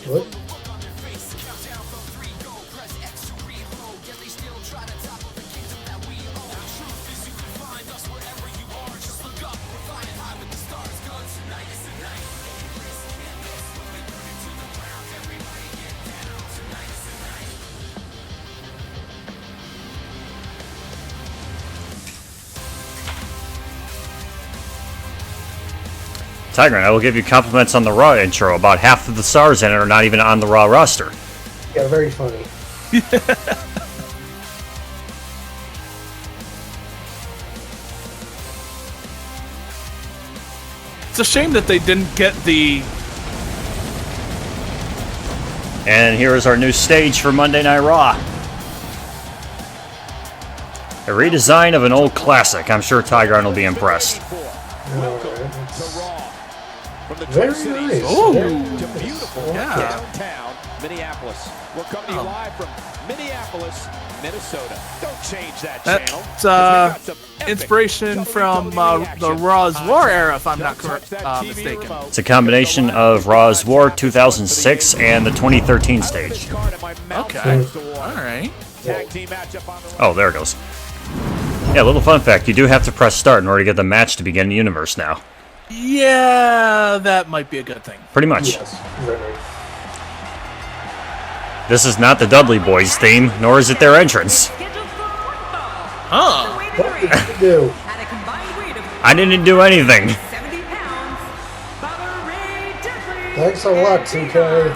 What? Tigron, I will give you compliments on the Raw intro. About half of the stars in it are not even on the Raw roster. Yeah, very funny. It's a shame that they didn't get the... And here is our new stage for Monday Night Raw. A redesign of an old classic. I'm sure Tigron will be impressed. Very nice. Oh, To beautiful yeah. downtown Minneapolis. We're coming to you live from Minneapolis, Minnesota. Don't change that channel. That's inspiration from the Raw's War era, if I'm not mistaken. It's a combination of Raw's War 2006 and the 2013 stage. Okay, all right. Oh, there it goes. Yeah, a little fun fact. You do have to press start in order to get the match to begin in the universe now. Yeah, that might be a good thing. Pretty much. Yes, very. This is not the Dudley Boys theme, nor is it their entrance. Huh. What did you do? I didn't do anything. Thanks a lot, TK.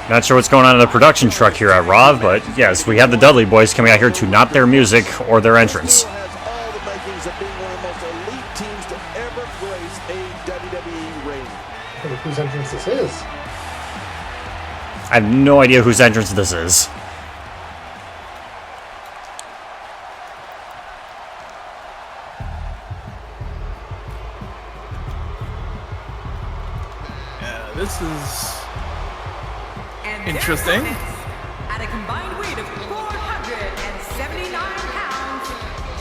Not sure what's going on in the production truck here at Raw, but yes, we have the Dudley Boys coming out here to not their music or their entrance. Has all the makings of being one of the most elite teams to ever grace a WWE ring. I wonder whose entrance this is. I have no idea whose entrance this is. Yeah, this is interesting. At a combined weight of 479 pounds,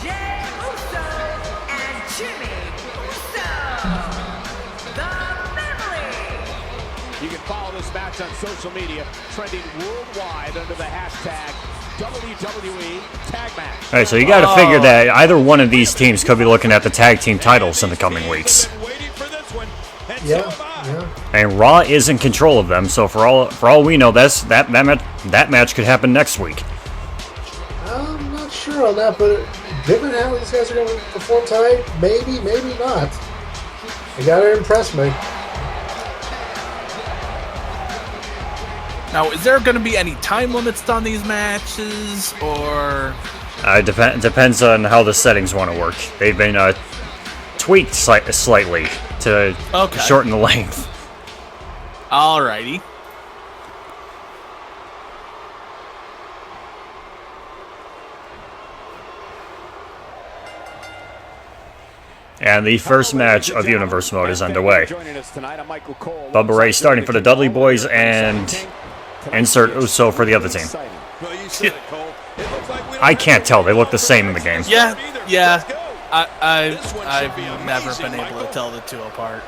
Jey Uso and Jimmy Uso, the family. You can follow this match on social media, trending worldwide under the hashtag WWE Tag Match. Alright, so you gotta figure that either one of these teams could be looking at the tag team titles in the coming weeks. Yeah. And Raw is in control of them, so for all we know, that match could happen next week. I'm not sure on that, but given how these guys are going to perform tonight, maybe not. They got to impress me. Now, is there going to be any time limits on these matches, or... Depends on how the settings want to work. They've been tweaked slightly to shorten the length. Alrighty. And the first match of Universe Mode is underway. Bubba Ray starting for the Dudley Boys and insert Uso for the other team. I can't tell. They look the same in the game. Yeah. I've never been able to tell the two apart.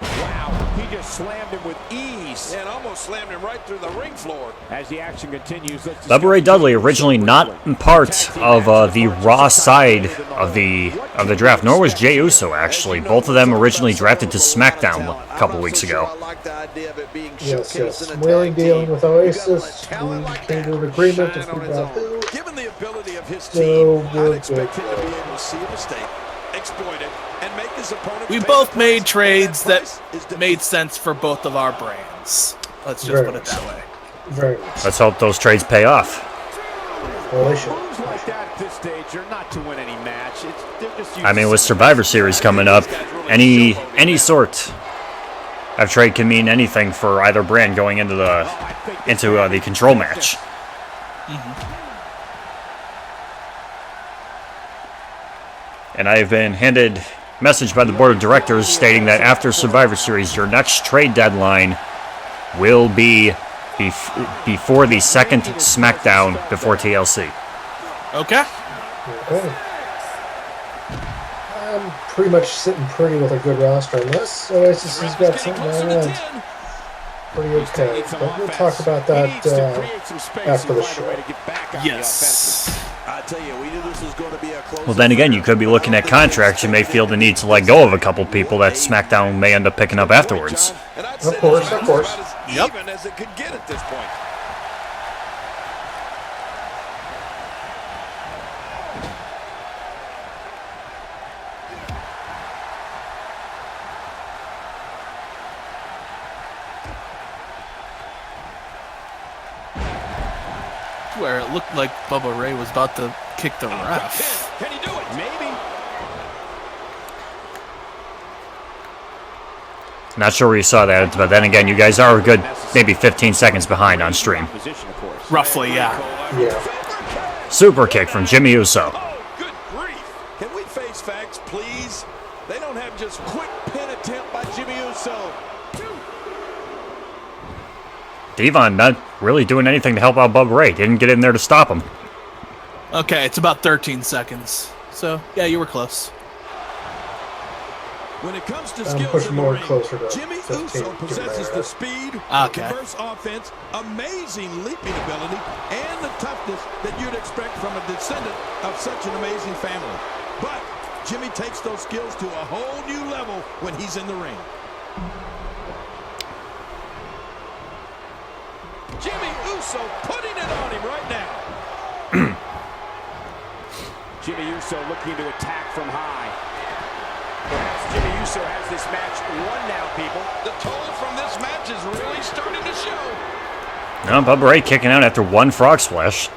Wow, he just slammed him with ease. And almost slammed him right through the ring floor. As the action continues, Bubba Ray Dudley originally not part of the Raw side of the draft, nor was Jey Uso actually. Both of them originally drafted to Smackdown a couple weeks ago. Yes. Wheeling dealing with Oasis. We came to an agreement to figure out who. Given the ability of his So team, we're I'd expect good. him to be able to see a mistake, exploit it, and make his opponent. We pay both the made price. trades And that that price is defeat. made sense for both of our brands. Let's just Very put it that way. Very nice. Let's hope those trades pay off. Well, they should. moves like that at this stage, you're not to win any match. They're just I mean, with Survivor Series coming up, any sort of trade can mean anything for either brand going into the control match. And I have been handed a message by the board of directors stating that after Survivor Series, your next trade deadline will be before the second Smackdown before TLC. Okay. Okay. I'm pretty much sitting pretty with a good roster unless Oasis has got something I want. Pretty okay. But we'll talk about that after the show. Yes. I tell you, we knew this was going to be a close. Well, then again, you could be looking at contracts. You may feel the need to let go of a couple people that SmackDown may end up picking up afterwards. Of course, of course. Yep. Even as it could get at this point. Where it looked like Bubba Ray was about to kick the ref. Can he do it? Maybe. Not sure where you saw that, but then again, you guys are a good maybe 15 seconds behind on stream. Roughly, yeah. Yeah. Super kick from Jimmy Uso. Oh, good grief. Can we face facts, please? They don't have just quick pin attempt by Jimmy Uso. Devon not really doing anything to help out Bubba Ray. Didn't get in there to stop him. Okay, it's about 13 seconds. So, yeah, you were close. When it comes to I'm skills pushing in the more ring, closer to Jimmy 15, Uso possesses the speed, Okay. diverse offense, amazing leaping ability, and the toughness that you'd expect from a descendant of such an amazing family. But Jimmy takes those skills to a whole new level when he's in the ring. Jimmy Uso putting it on him right now. Jimmy Uso looking to attack from high. Perhaps Jimmy Uso has this match won now, people. The toll from this match is really starting to show. No, Bubba Ray kicking out after one frog splash.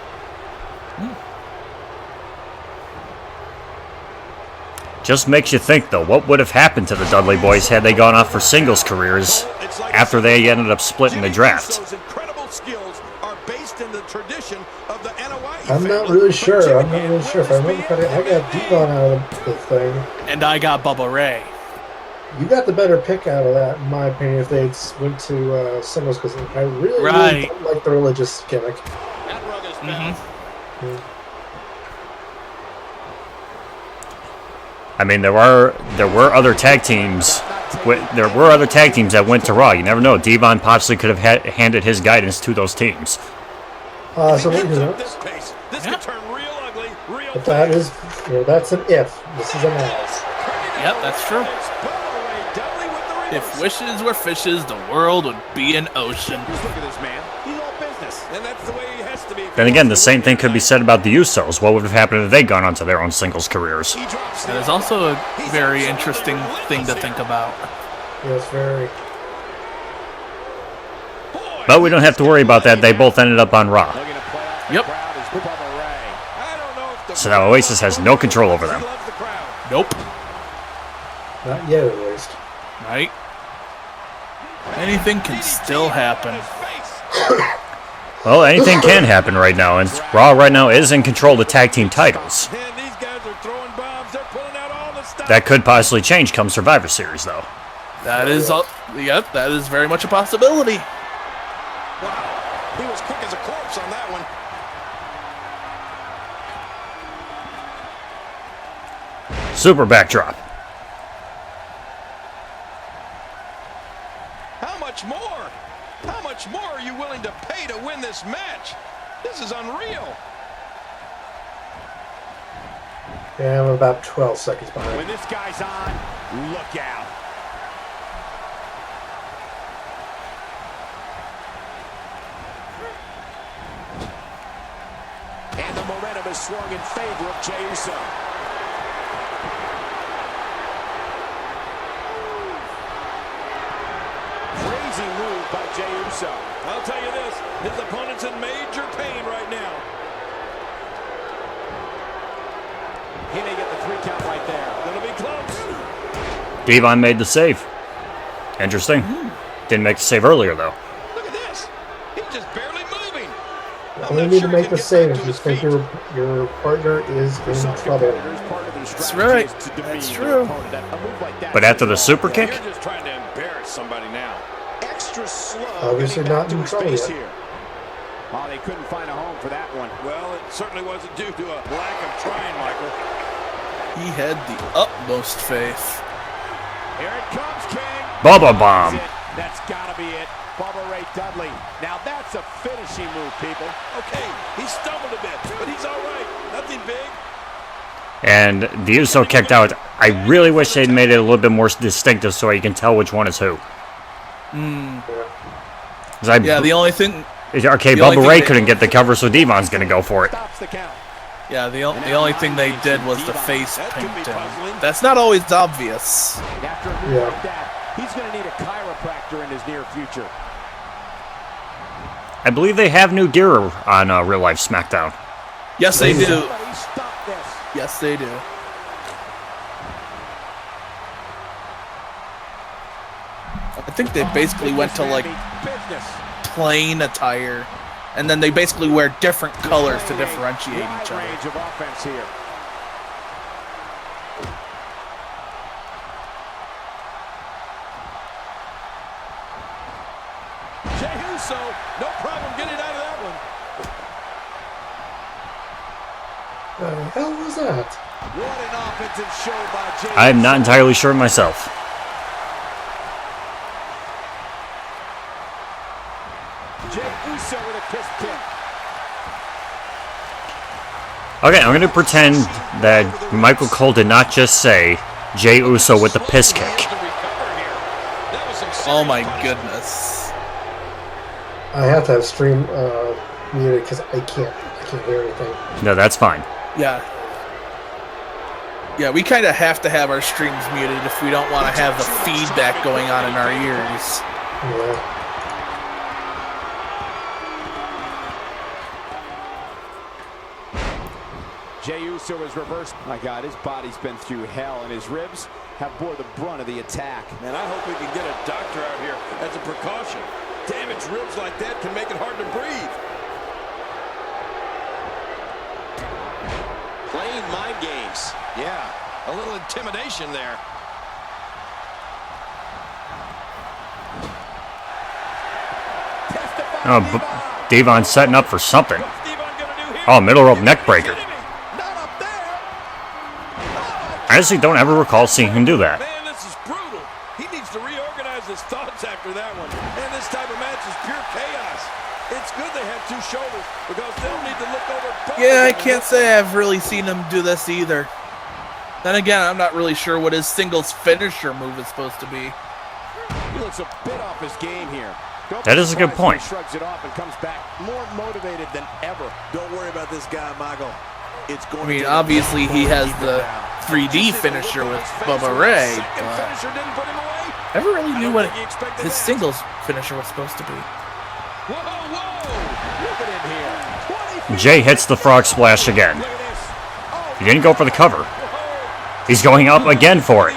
Just makes you think, though, what would have happened to the Dudley Boys had they gone off for singles careers after they ended up splitting the draft? Uso's incredible skills are based in the tradition of the NOI. I'm not really sure. If I remember correctly, I got Devon out of the thing. And I got Bubba Ray. You got the better pick out of that, in my opinion, if they went to singles, because I really don't like the religious gimmick. I mean, there were other tag teams. There were other tag teams that went to Raw. You never know. Devon possibly could have handed his guidance to those teams. So who knows? This could turn real ugly, real But that is, that's an if. This is an as. Yep, that's true. If wishes were fishes, the world would be an ocean. Just look at this man. He's all business. And that's the way he has to be. Then again, the same thing could be said about the Usos. What would have happened if they'd gone on to their own singles careers? That is also a very interesting thing to think about. Yes, very. But we don't have to worry about that. They both ended up on Raw. Yep. So now Oasis has no control over them. Nope. Not yet, at least. Right? Anything can still happen. Well, anything can happen right now, and Raw right now is in control of the tag team titles. That could possibly change come Survivor Series, though. That is, yep, that is very much a possibility. Wow, he was quick as a corpse on that one. Super backdrop. How much more? How much more are you willing to pay to win this match? This is unreal. Yeah, I'm about 12 seconds behind. When this guy's on, look out. And the momentum is swung in favor of Jey Uso. Crazy move by Jey Uso. I'll tell you this, his opponent's in major pain right now. He may get the 3 count right there. Gonna be close. Devon made the save. Interesting. Didn't make the save earlier, though. Look at this. He's just barely moving. All you need to make the save if you think your partner is in trouble. That's right. That's true. But after the super kick? You're just trying to embarrass somebody now. extra slow. Obviously getting back not to in his trouble base yet. here. Oh, they couldn't find a home for that one. Well, it certainly wasn't due to a lack of trying, Michael. He had the utmost faith. Here it comes, King. Bubba Bomb. That's got to be it. Bubba Ray Dudley. Now that's a finishing move, people. Okay, he stumbled a bit, but he's all right. Nothing big. And the Uso kicked out. I really wish they'd made it a little bit more distinctive so you can tell which one is who. Yeah, the only thing... Okay, Bubba Ray couldn't get the cover, so Devon's going to go for it. Yeah, the only thing they did was the face painting. That's not always obvious. After a move like that, he's going to need a chiropractor in his near future. I believe they have new gear on Real Life SmackDown. Yes, they do. Somebody stop this. Yes, they do. I think they basically went to like plain attire, and then they basically wear different colors to differentiate each other. Range of offense here. Jey Uso, no problem getting out of that one. The hell was that? What an offensive show by Jey I'm Uso. not entirely sure myself. Jey Uso with a piss kick. Okay, I'm going to pretend that Michael Cole did not just say Jey Uso with the piss kick. Oh my goodness. I have to have stream muted because I can't hear anything. No, that's fine. Yeah. Yeah, we kind of have to have our streams muted if we don't want to have the feedback going on in our ears. Yeah. Jey Uso is reversed. My God, his body's been through hell, and his ribs have bore the brunt of the attack. Man, I hope we can get a doctor out here as a precaution. Damaged ribs like that can make it hard to breathe. Playing mind games. Yeah, a little intimidation there. Oh, Devon's setting up for something. What's Devon gonna do here? Oh, middle rope neck breaker. Not up there. I honestly don't ever recall seeing him do that. Man, this is brutal. He needs to reorganize his thoughts after that one. And this type of match is pure chaos. It's good they have two shoulders because they'll need to look over both. Yeah, I can't say I've really seen him do this either. Then again, I'm not really sure what his singles finisher move is supposed to be. He looks a bit off his game here. That is a good point. He shrugs it off and comes back more motivated than ever. Don't worry about this guy, Michael. It's going I mean, obviously he has the 3D finisher with Bubba Ray, but finisher didn't put him away. I never really knew what He expected his that. singles finisher was supposed to be. Whoa, whoa. Look at him here. Jay hits the frog splash again. Look at this. He didn't go for the cover. He's going up again for it.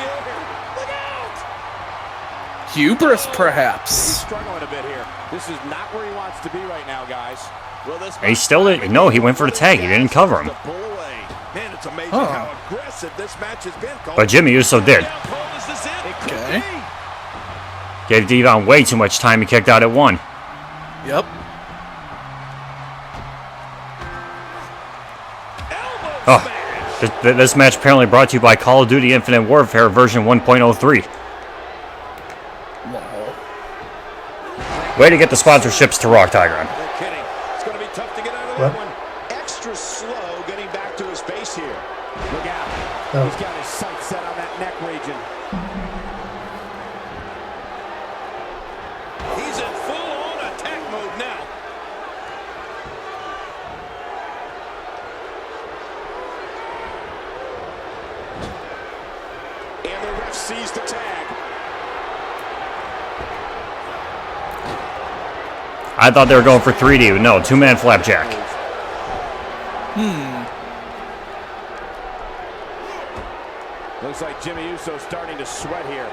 Hubris, perhaps. Struggling a bit here. This is not where he wants to be right now, guys. Well, this And he still didn't. No, he went for the tag. He didn't cover him. to pull away. Man, it's amazing Huh. how aggressive this match has been. Cole. But Jimmy Uso did. Now, Cole, is this it? Okay. Gave Devon way too much time. He kicked out at 1. Yep. Oh, this match apparently brought to you by Call of Duty Infinite Warfare version 1.03. Way to get the sponsorships to Rock Tigron. No kidding. It's going to be tough to get out of that one. Extra slow getting back to his base here. Look out. Oh. He's got his sights set on that neck region. He's in full-on attack mode now. And the ref sees the tag. I thought they were going for 3D. No, 2-man flapjack. Looks like Jimmy Uso starting to sweat here.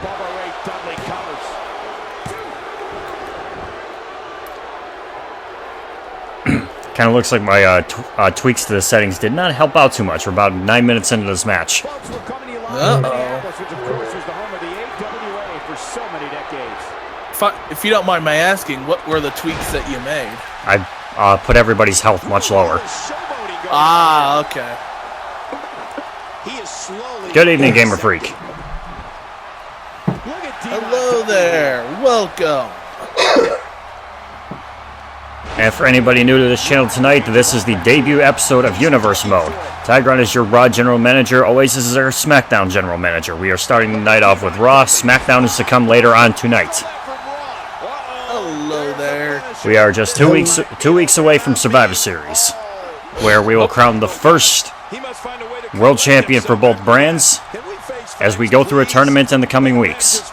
Bubba Ray Dudley covers. Kind of looks like my tweaks to the settings did not help out too much. We're about 9 minutes into this match. Folks, we're coming to you live from Uh-oh. Minneapolis, which of course was the home of the AWA for so many decades. if you don't mind my asking, what were the tweaks that you made? I put everybody's health much lower. Ah, okay. Good evening, Gamer Freak. Hello there. Welcome. And for anybody new to this channel tonight, this is the debut episode of Universe Mode. Tigron is your Raw General Manager, Oasis is our Smackdown General Manager. We are starting the night off with Raw, Smackdown is to come later on tonight. Hello there. We are just 2 weeks away from Survivor Series, where we will crown the first World Champion for both brands as we go through a tournament in the coming weeks.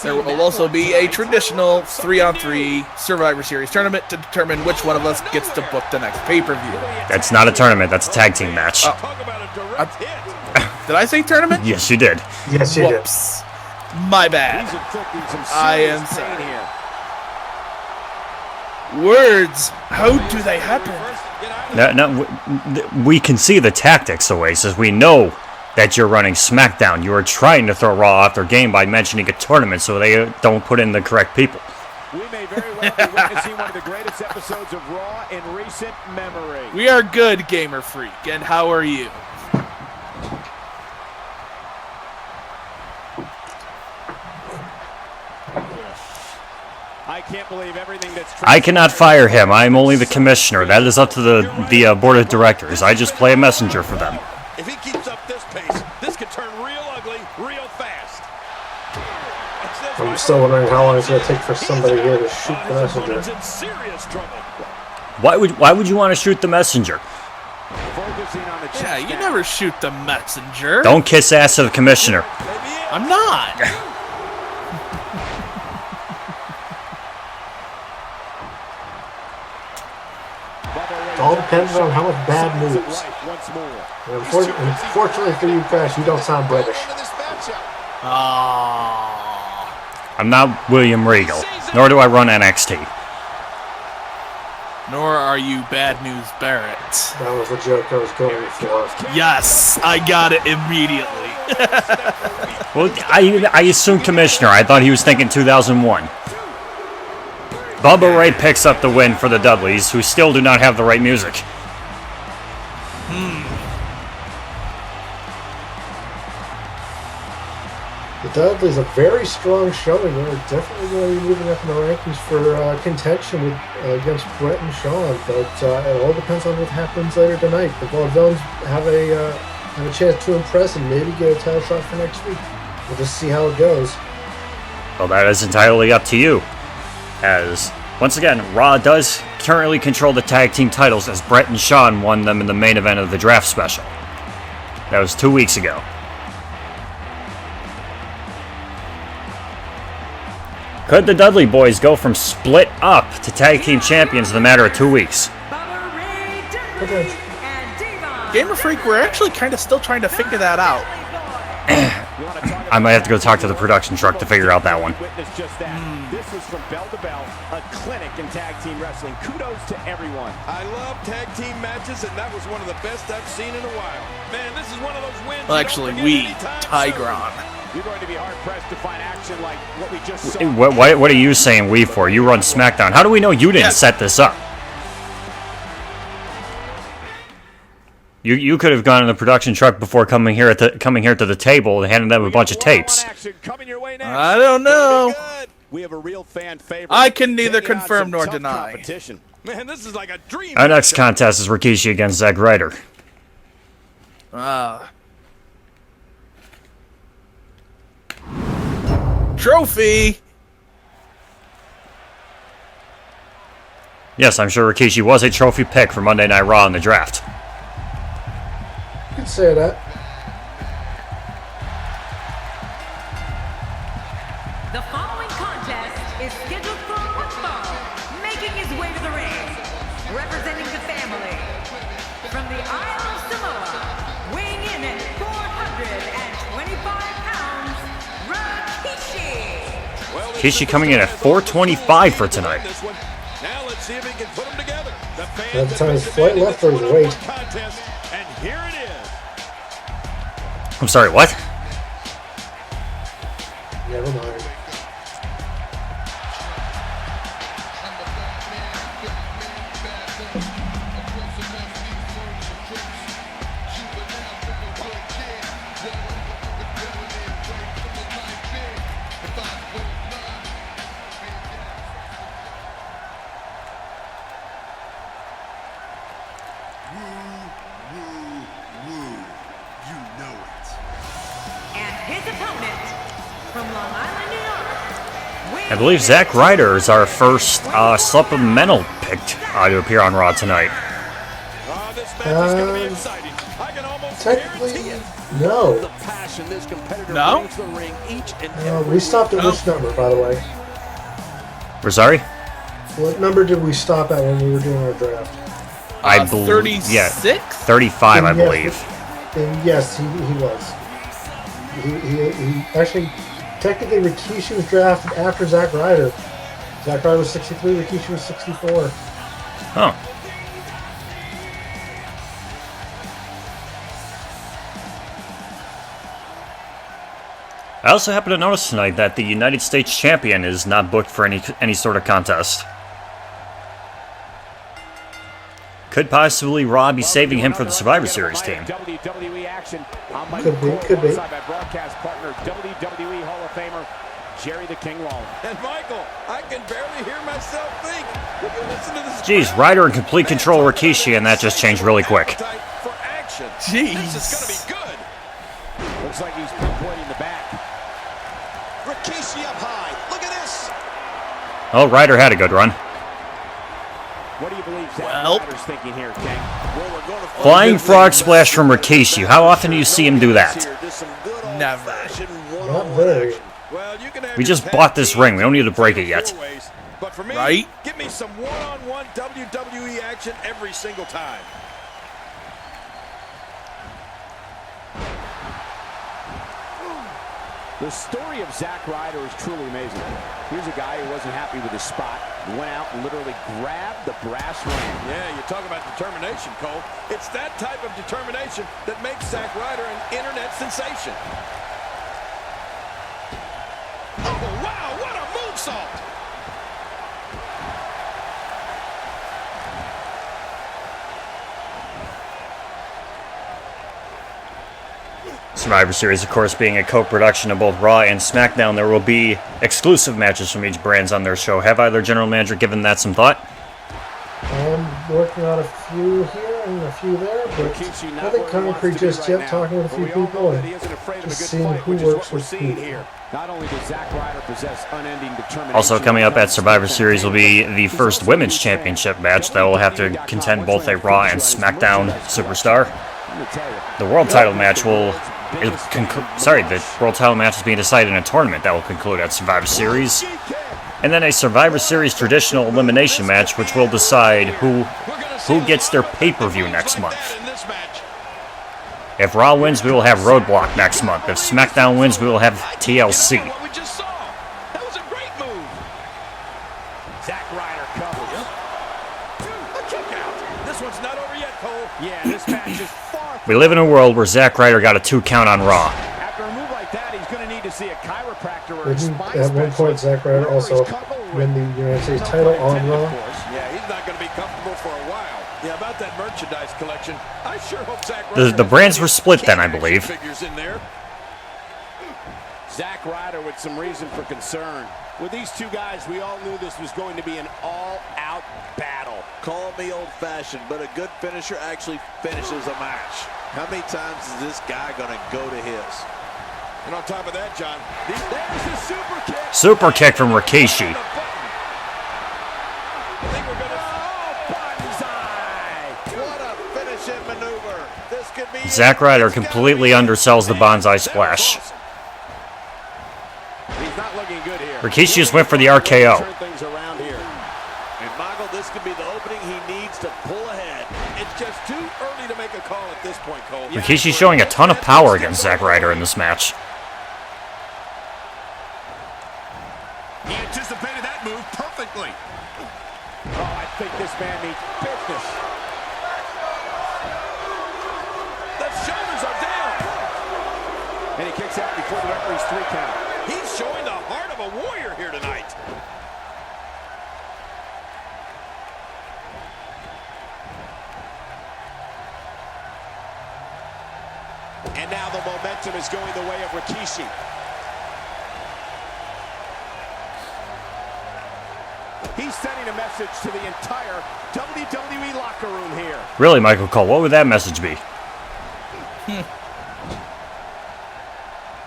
There will also be a traditional 3-on-3 Survivor Series tournament to determine which one of us gets to book the next pay-per-view. That's not a tournament, that's a tag team match. Did I say tournament? Yes, you did. Yes, you Whoops. My bad. I am sorry. Words, how do they happen? We can see the tactics, Oasis. We know that you're running Smackdown. You are trying to throw Raw off their game by mentioning a tournament so they don't put in the correct people. We may very well be witnessing one of the greatest episodes of Raw in recent memory. We are good, Gamer Freak, and how are you? I can't believe everything that's I cannot fire him. I am only the commissioner. That is up to the board of directors. I just play a messenger for them. If he keeps up this pace, this could turn real ugly real fast. I'm still wondering how long it's going to take for somebody here to shoot the messenger. In serious trouble. Why would you want to shoot the messenger? Yeah, you never shoot the messenger. Don't kiss ass to the commissioner. I'm not. It all depends on how much bad news. And unfortunately for you, Crash, you don't sound British. I'm not William Regal, nor do I run NXT. Nor are you Bad News Barrett. That was the joke I was going for. Yes, I got it immediately. Well, I assumed commissioner. I thought he was thinking 2001. Bubba Ray picks up the win for the Dudleys, who still do not have the right music. The Dudleys a very strong showing. They're definitely going to be moving up in the rankings for contention against Brett and Sean. But it all depends on what happens later tonight. The Vaudevilles have a chance to impress and maybe get a title shot for next week. We'll just see how it goes. Well, that is entirely up to you. As, once again, Raw does currently control the tag team titles as Brett and Sean won them in the main event of the draft special. That was 2 weeks ago. Could the Dudley boys go from split up to tag team champions in a matter of 2 weeks? Gamer Freak, we're actually kind of still trying to figure that out. I might have to go talk to the production truck to figure out that one. This was from bell to bell, a clinic in tag team wrestling. Kudos to everyone. I love tag team matches, and that was one of the best I've seen in a while. Man, this is one of those wins. Well, actually, Tigron. You're going to be hard-pressed to find action like what we just saw. What are you saying we for? You run Smackdown. How do we know you didn't set this up? You could have gone in the production truck before coming here to the table and handed them a bunch of tapes. I don't know. We have a real fan favorite. I can neither confirm nor deny. Man, this is like a dream. Our next contest is Rikishi against Zack Ryder. Trophy. Yes, I'm sure Rikishi was a trophy pick for Monday Night Raw in the draft. You could say that. The following contest is scheduled for one fall, making his way to the ring, representing the family. From the Isle of Samoa, weighing in at 425 pounds, Rikishi. Rikishi coming in at 425 for tonight. Now let's see if he can put them together. By the time his flight left, there was weight. And here it is. I'm sorry, what? Never mind. I believe Zack Ryder is our first supplemental picked to appear on Raw tonight. Technically, no. No? We stopped at which number, by the way? We're sorry? What number did we stop at when we were doing our draft? I believe 36? Yeah, 35, I believe. And yes, he was. He actually, technically, Rikishi was drafted after Zack Ryder. Zack Ryder was 63, Rikishi was 64. Oh. I also happen to notice tonight that the United States champion is not booked for any sort of contest. Could possibly Raw be saving him for the Survivor Series team? Could be. Broadcast partner, WWE Hall of Famer Jerry the King Lawler. And Michael, I can barely hear myself think. If you listen to this, Jeez, Ryder in complete control of Rikishi, and that just changed really quick. for action. Jeez. This is going to be good. Looks like he's pinpointing the back. Rikishi up high. Look at this. Oh, Ryder had a good run. What do you believe Zack Ryder's thinking here, King? Well, we're going to Flying frog splash from Rikishi. How often do you see him do that? Never. Not very. Well, you can have We your just tag bought this team ring. We don't need to break it yet. ways, but for me, Right? give me some one-on-one WWE action every single time. The story of Zack Ryder is truly amazing. Here's a guy who wasn't happy with his spot, went out and literally grabbed the brass ring. Yeah, you talk about determination, Cole. It's that type of determination that makes Zack Ryder an internet sensation. Oh, wow, what a moonsault! Survivor Series, of course, being a co-production of both Raw and SmackDown, there will be exclusive matches from each brand on their show. Have either general manager given that some thought? I'm working on a few here and a few there, but nothing concrete just yet. Talking with a few people and just seeing who works with who. Not only does Zack Ryder possess unending determination. Also coming up at Survivor Series will be the first Women's Championship match that will have to contend both a Raw and SmackDown superstar. The World Title match will... the World Title match is being decided in a tournament that will conclude at Survivor Series. And then a Survivor Series traditional elimination match, which will decide who gets their pay-per-view next month. If Raw wins, we will have Roadblock next month. If SmackDown wins, we will have TLC. What we just saw. That was a great move. Zack Ryder covers. A kick out. This one's not over yet, Cole. Yeah, this match is far. We live in a world where Zack Ryder got a 2 count on Raw. After a move like that, he's going to need to see a chiropractor or a Didn't spine at one point Zack Ryder also win the United States title on Raw? Yeah, he's not going to be comfortable for a while. Yeah, about that merchandise collection, I sure hope Zack Ryder... The brands were split then, I believe. Figures in there. Zack Ryder with some reason for concern. With these two guys, we all knew this was going to be an all-out battle. Call me old-fashioned, but a good finisher actually finishes a match. How many times is this guy going to go to his? And on top of that, John, There's the super kick. Super kick from Rikishi. I think we're going to... What a finishing maneuver. This could be... Zack Ryder completely undersells the Banzai Splash. He's not looking good here. Rikishi just went for the RKO. Turn things around here. And Michael, this could be the opening he needs to pull ahead. It's just too early to make a call at this point, Cole. Rikishi's showing a ton of power against Zack Ryder in this match. He anticipated that move perfectly. Oh, I think this man needs business. The shoulders are down. And he kicks out before the referee's 3 count. He's showing the heart of a warrior here tonight. And now the momentum is going the way of Rikishi. He's sending a message to the entire WWE locker room here. Really, Michael Cole, what would that message be?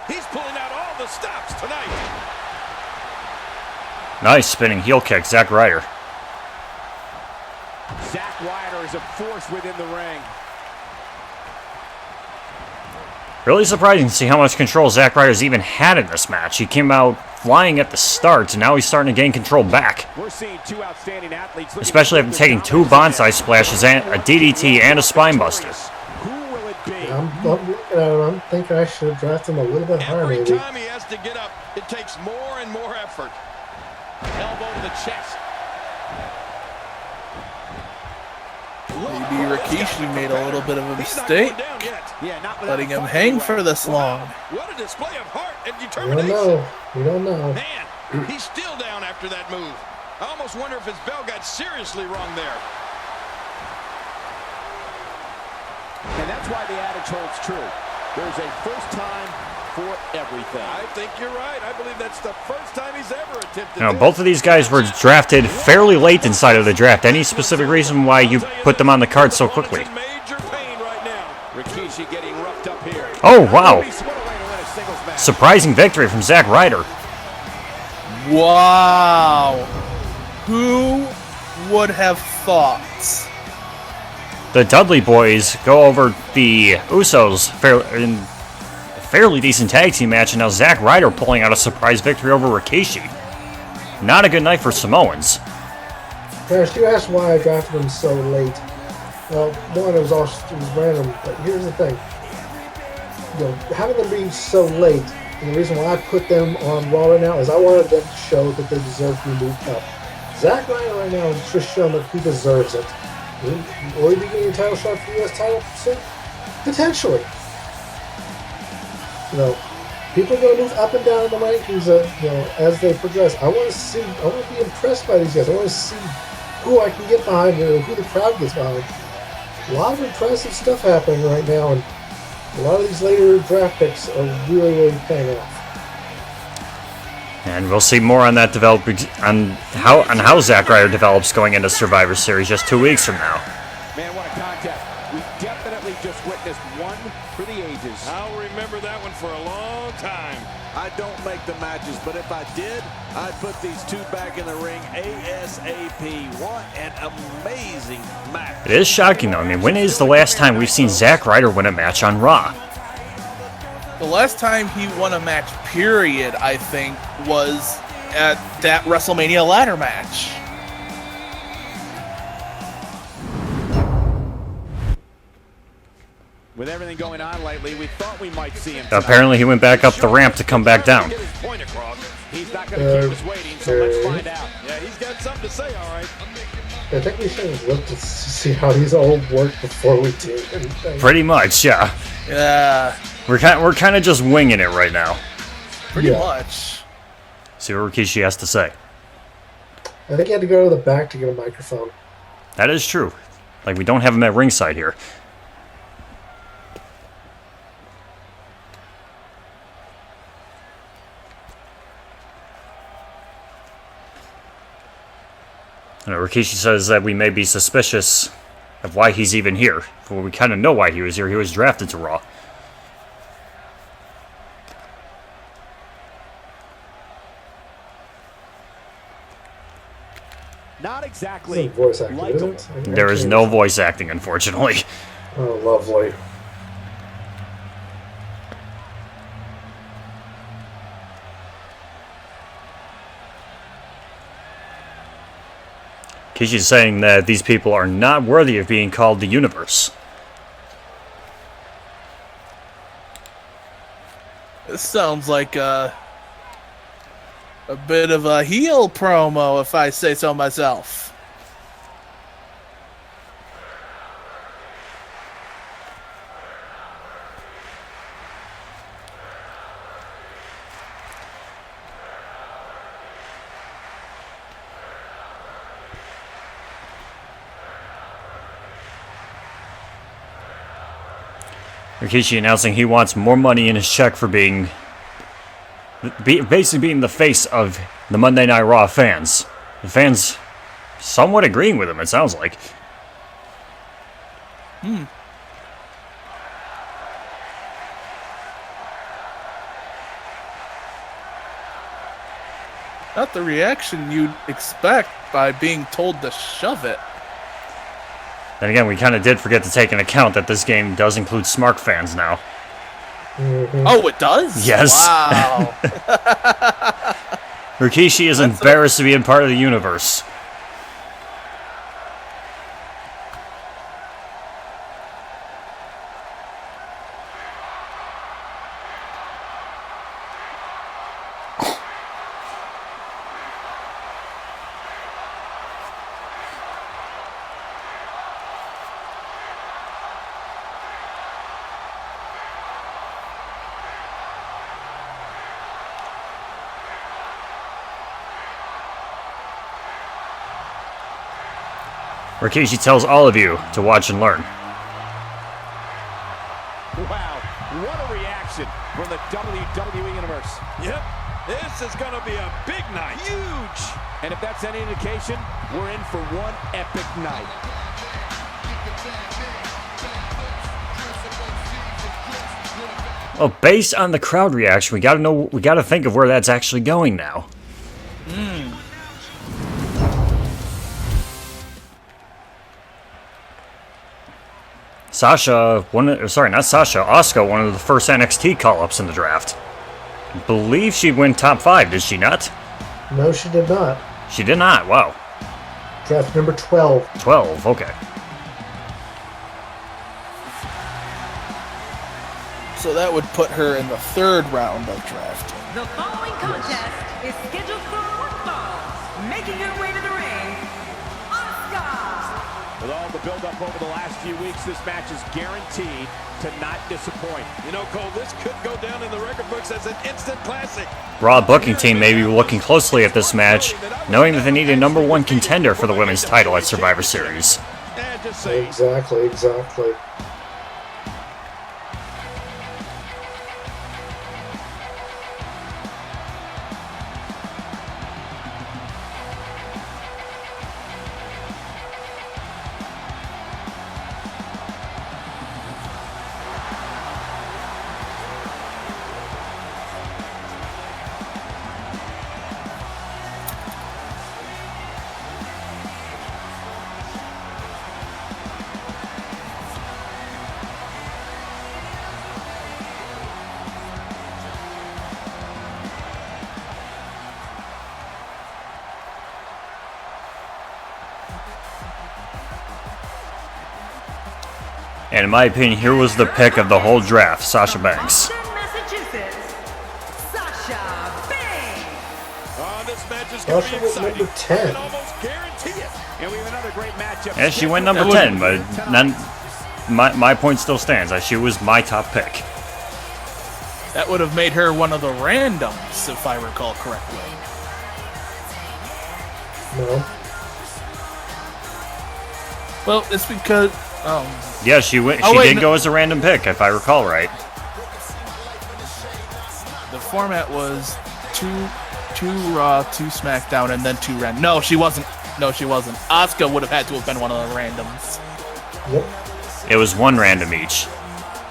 He's pulling out all the stops tonight. Nice spinning heel kick, Zack Ryder. Zack Ryder is a force within the ring. Really surprising to see how much control Zack Ryder's even had in this match. He came out flying at the start, and now he's starting to gain control back. We're seeing 2 outstanding athletes. Especially after taking 2 bonsai splashes, and a DDT, and a spine buster. Who will it be? I'm thinking I should have drafted him a little bit higher, Every maybe. time he has to get up, it takes more and more effort. Elbow to the chest. Maybe Rikishi made a little bit of a mistake, Yeah, not without letting him fight. hang for this long. What a display of heart and We don't determination. know. We don't know. Man, he's still down after that move. I almost wonder if his bell got seriously wrong there. And that's why the adage holds true. There's a first time for everything. I think you're right. I believe that's the first time he's ever attempted Now, this. both of these guys were drafted fairly late inside of the draft. Any specific reason why you put them on the card so quickly? Opponent's in major pain right now. Rikishi getting roughed up here. Oh, wow. What a way to win a singles match. Surprising victory from Zack Ryder. Wow. Who would have thought? The Dudley Boys go over the Usos in a fairly decent tag team match, and now Zack Ryder pulling out a surprise victory over Rikishi. Not a good night for Samoans. Parrish, you asked why I drafted him so late. Well, one, it was random, but here's the thing. Having them be so late, and the reason why I put them on Raw right now is I wanted them to show that they deserve to be moved up. Zack Ryder right now has just shown that he deserves it. Will he be getting a title shot for the U.S. title soon? Potentially. People are going to move up and down in the rankings, as they progress. I want to be impressed by these guys. I want to see who I can get behind or who the crowd gets behind. A lot of impressive stuff happening right now, and a lot of these later draft picks are really, really paying off. And we'll see more on that on how Zack Ryder develops going into Survivor Series just 2 weeks from now. Man, what a contest. We definitely just witnessed one for the ages. I'll remember that one for a long time. I don't make the matches, but if I did, I'd put these 2 back in the ring ASAP. What an amazing match. It is shocking, though. I mean, when is the last time we've seen Zack Ryder win a match on Raw? The last time he won a match, period, I think, was at that WrestleMania ladder match. With everything going on lately, we thought we might see him tonight. Apparently, he went back up the ramp to come back down. Get his point across. He's not going to keep us waiting, so let's find out. Yeah, he's got something to say, all right. I think we should have looked to see how these all work before we do anything. Pretty much, yeah. Yeah, We're kind of just winging it right now. pretty Yeah. much. See what Rikishi has to say. I think he had to go to the back to get a microphone. That is true. Like, we don't have him at ringside here. Rikishi says that we may be suspicious of why he's even here. Well, we kind of know why he was here. He was drafted to Raw. Not exactly. It's voice acting, likable. isn't it? There is no voice acting, unfortunately. Oh, lovely. Kishi's saying that these people are not worthy of being called the Universe. This sounds like a bit of a heel promo, if I say so myself. Rikishi announcing he wants more money in his check for basically being the face of the Monday Night Raw fans. The fans somewhat agreeing with him, it sounds like. Not the reaction you'd expect by being told to shove it. Then again, we kind of did forget to take into account that this game does include Smark fans now. Oh, it does? Yes. Wow. Rikishi is embarrassed to be a part of the universe. Rikishi tells all of you to watch and learn. Wow, what a reaction from the WWE Universe. Yep, this is going to be a big night. Huge. And if that's any indication, we're in for one epic night. Well, based on the crowd reaction, we gotta think of where that's actually going now. Asuka, one of the first NXT call-ups in the draft. I believe she went top 5, did she not? No, she did not. She did not, wow. Draft number 12. 12, okay. So that would put her in the 3rd round of drafting. The following contest is scheduled for one fall. Making her way to the ring, Asuka. With all the build-up over the last few weeks, this match is guaranteed to not disappoint. You know, Cole, this could go down in the record books as an instant classic. Raw booking team may be looking closely at this match, knowing that they need a number 1 contender for the women's title at Survivor Series. And just say, Exactly. And in my opinion, here was the pick of the whole draft, Sasha Banks. Boston, Massachusetts, Sasha Banks. oh, this match is going to Sasha be was exciting. number 10. I can almost guarantee it. And we have another great matchup. Yeah, she went number 10, but my point still stands. She was my top pick. That would have made her one of the randoms, if I recall correctly. No. Well, it's because... Yeah, she did go as a random pick, if I recall right. the format was two Raw, 2 SmackDown, and then 2 random. No, she wasn't. Asuka would have had to have been one of the randoms. Yep. It was 1 random each.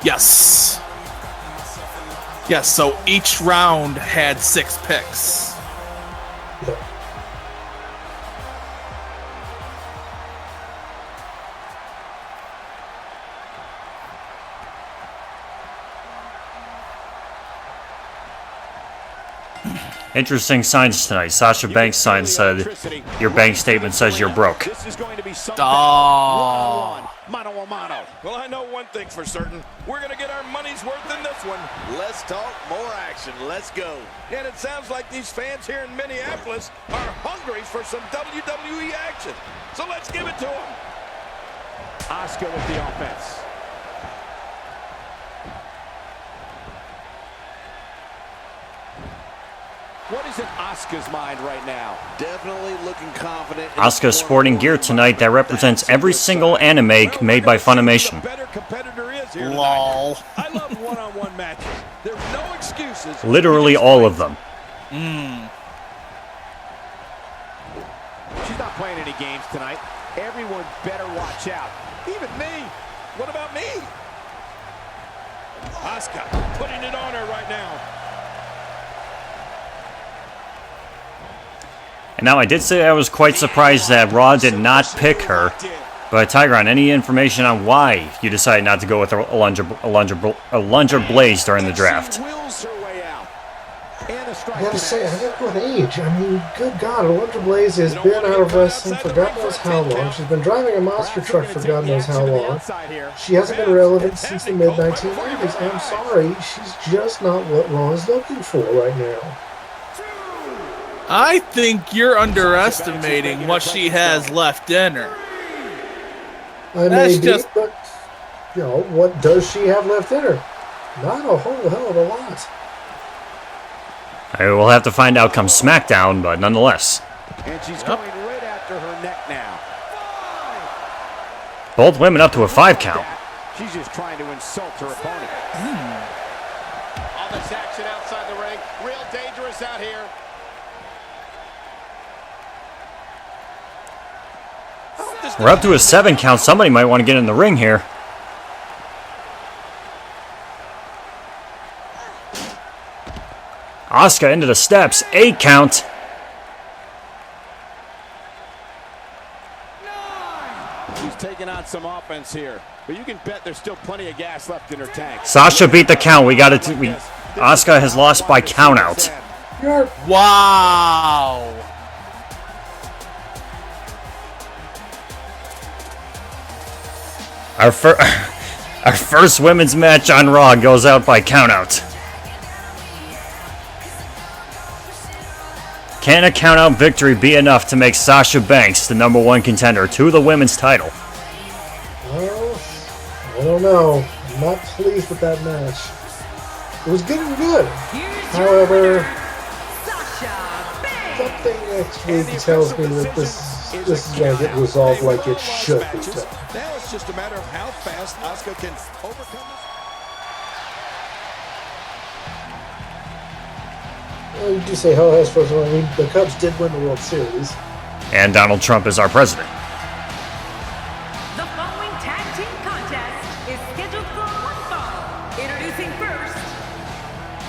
Yes. Yes, so each round had 6 picks. Yep. Interesting signs tonight. Sasha Banks' sign said, "Your bank statement says you're broke." This is going to be something. Oh. Mano a mano. Well, I know one thing for certain. We're going to get our money's worth in this one. Let's talk more action. Let's go. And it sounds like these fans here in Minneapolis are hungry for some WWE action. So let's give it to them. Asuka with the offense. What is in Asuka's mind right now? Definitely looking confident. Asuka sporting gear tonight that represents every single anime made by Funimation. Lol. I love one-on-one matches. There's no excuses. Literally all of them. She's not playing any games tonight. Everyone better watch out. Even me. What about me? Asuka putting it on her right now. And now I did say I was quite surprised that Raw did not pick her. But Tigron, any information on why you decided not to go with a Lunger Blaze during the draft? I gotta say, I gotta go with age. I mean, good God, Alundra Blaze has been out of wrestling for God knows how long. She's been driving a monster truck for God knows how long. She hasn't been relevant since the mid-1990s. I'm sorry, she's just not what Raw is looking for right now. I think you're underestimating what she has left in her. I may be, but, you know, what does she have left in her? Not a whole hell of a lot. We'll have to find out come SmackDown, but nonetheless. And she's going right after her neck now. Both women up to a 5 count. She's just trying to insult her opponent. All this action outside the ring. Real dangerous out here. We're up to a 7 count. Somebody might want to get in the ring here. Asuka into the steps. 8 count. She's taking on some offense here, but you can bet there's still plenty of gas left in her tank. Sasha beat the count. We got it. Asuka has lost by count out. Wow. Our first women's match on Raw goes out by countout. Can a countout victory be enough to make Sasha Banks the #1 contender to the women's title? Well, I don't know. I'm not pleased with that match. It was good and good. However, something next week tells me that this is going to get resolved like it should be done. Now it's just a matter of how fast Asuka can overcome this. Well, you do say how fast first of all. I mean, the Cubs did win the World Series. And Donald Trump is our president. The following tag team contest is scheduled for one fall. Introducing first,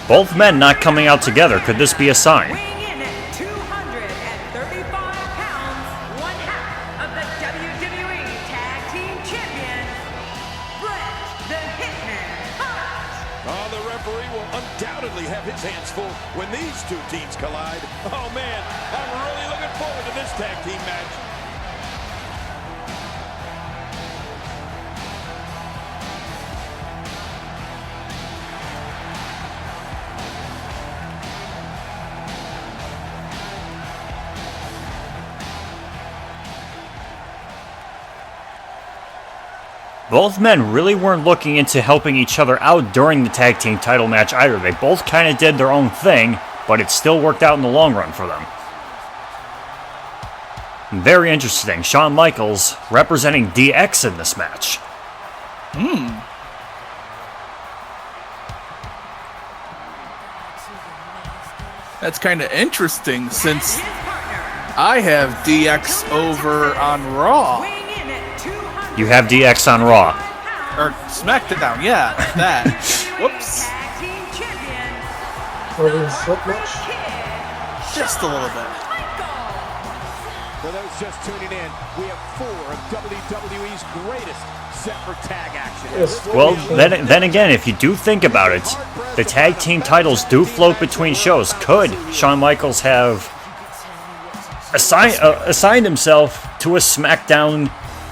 Both men not coming out together. Could this be a sign? weighing in at 235 pounds, one half of the WWE Tag Team Champions, Bret the Hitman Hart. Oh, the referee will undoubtedly have his hands full when these two teams collide. Oh, man, I'm really looking forward to this tag team match. Both men really weren't looking into helping each other out during the tag team title match either. They both kind of did their own thing, but it still worked out in the long run for them. Very interesting. Shawn Michaels representing DX in this match. That's kind of interesting since I have DX over on Raw. Weighing in at 200 You have DX on Raw. Or SmackDown, yeah, that. Whoops. Tag Team Champion, Over slip match. Just a little bit. For those just tuning in, we have 4 of WWE's greatest set for tag action. Yes. Well, then again, if you do think about it, the tag team titles do float between shows. Could Shawn Michaels have assigned himself to a SmackDown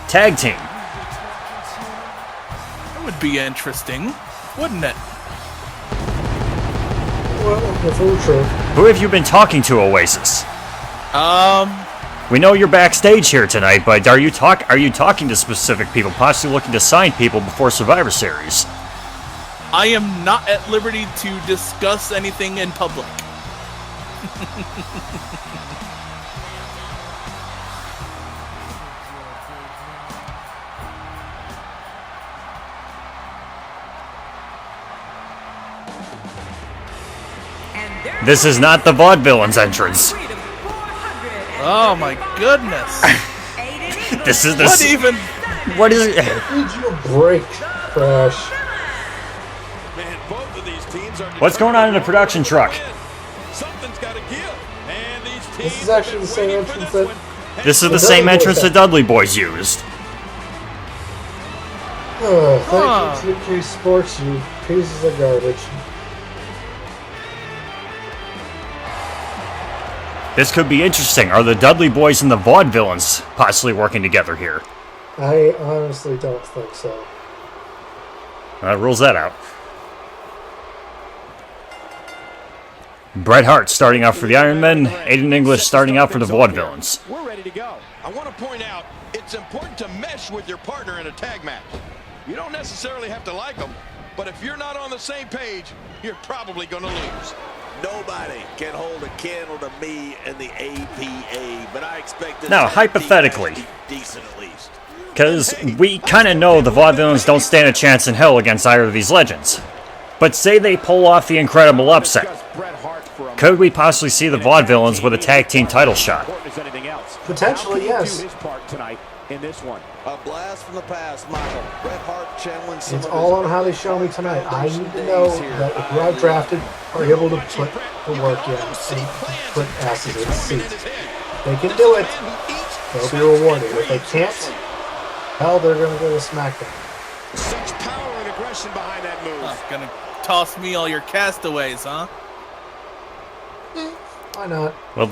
tag team? That would be interesting, wouldn't it? Well, that's all true. Who have you been talking to, Oasis? We know you're backstage here tonight, but are you talking to specific people, possibly looking to sign people before Survivor Series? I am not at liberty to discuss anything in public. This is not the Vaudevillains entrance. Oh my goodness. This is the... What even? What is it? Need you a break, Crash. Man, both of these teams are What's going on in the production truck? Something's got to give. And these teams This is actually the same entrance that... This is the same entrance the Dudley Boys used. Oh, thank you, 2K Sports, you pieces of garbage. This could be interesting. Are the Dudley Boys and the Vaudevillains possibly working together here? I honestly don't think so. That rules that out. Bret Hart starting out for the Iron Men, Aiden English starting out for the Vaudevillains. We're ready to go. I want to point out, it's important to mesh with your partner in a tag match. You don't necessarily have to like them, but if you're not on the same page, you're probably going to lose. Nobody can hold a candle to me in the APA, but I expect this Now, hypothetically, to be decent at least. because we kind of know the Vaudevillains don't stand a chance in hell against either of these legends. But say they pull off the incredible upset. Could we possibly see the Vaudevillains with a tag team title shot? Potentially, yes. In this one, A blast from the past, Michael. Bret Hart channeling some It's of all his on how they show me tonight. I need to know that if we're drafted, are able to put the work in and put asses in seats. They can do it. They'll be rewarded. If they can't, hell, they're going to go to Smackdown. such power and aggression behind that move. Gonna toss me all your castaways, huh? Why not? Well,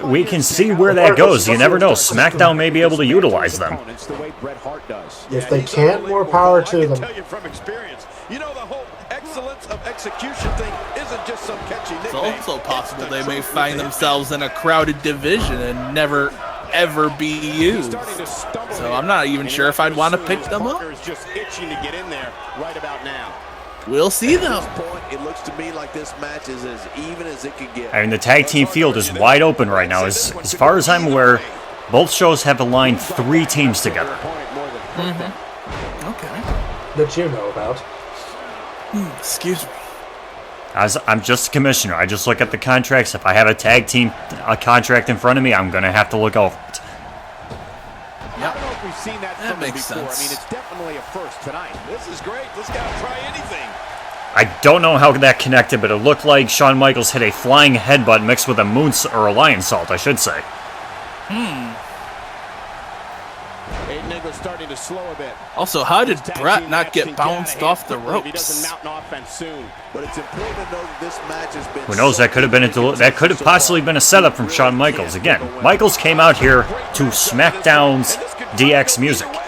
we can see where that goes. You never know. SmackDown may be able to utilize them. If they can't, more power to I them. can tell you from experience. You know, the whole excellence of execution thing isn't just some catchy It's nickname. also possible It's the they may truth, find man. themselves in a crowded division and never ever be used. So I'm not even sure if I'd want to pick them up. Just itching to get in there right about now. We'll see At though. this point, it looks to me like this match is as even as it could get. I mean, the tag team field is wide open right now. As far as I'm aware, both shows have aligned 3 teams together. Okay. That you know about. Excuse me. I'm just a commissioner. I just look at the contracts. If I have a tag team contract in front of me, I'm going to have to look over it. I don't know if we've seen that from him makes before. sense. I mean, it's definitely a first tonight. This is great. This guy will try anything. I don't know how that connected, but it looked like Shawn Michaels hit a flying headbutt mixed with a or a lion salt, I should say. Aiden English starting to slow a bit. Also, how did Tag Bret team not match get can bounced out of off the hand quickly if he doesn't ropes? mount an offense soon. But it's important to know that this match has been. Who knows? That could have been that could have possibly been a setup from Shawn Michaels. Again, Michaels came out here to SmackDown's DX music. The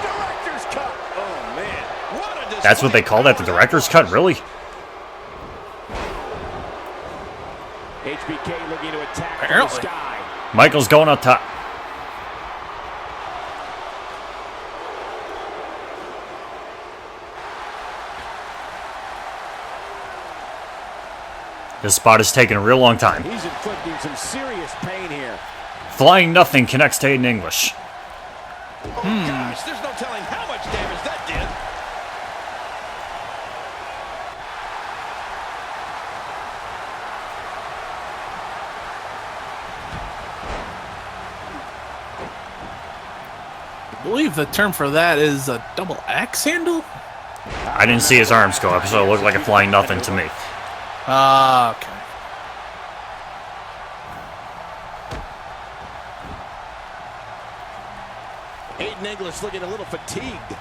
director's cut. Oh, man. What a That's what they call that, the director's cut? Really? HBK looking to attack from the Apparently. sky. Michaels going up top. This spot is taking a real long time. He's inflicting some serious pain here. Flying Nothing connects to Aiden English. Oh, gosh, there's no telling how much damage that did. I believe the term for that is a double axe handle? I didn't see his arms go up, so it looked like a Flying Nothing to me. Ah, okay. Aiden English looking a little fatigued.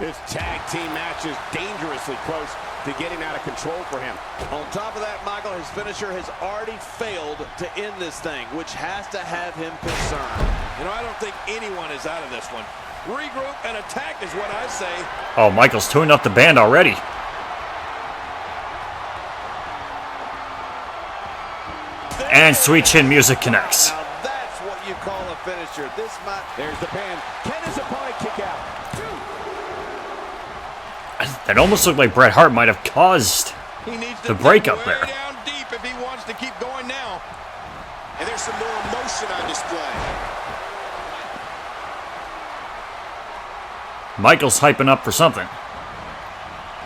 This tag team match is dangerously close to getting out of control for him. On top of that, Michael, his finisher has already failed to end this thing, which has to have him concerned. You know, I don't think anyone is out of this one. Regroup and attack is what I say. Oh, Michaels tuning up the band already. And Sweet Chin Music connects. Now that's what you call a finisher. This might. There's the pin. Can his opponent kick out? That almost looked like Bret Hart might have caused He needs to the breakup way there. down deep if he wants to keep going now. And there's some more emotion on display. Michaels hyping up for something.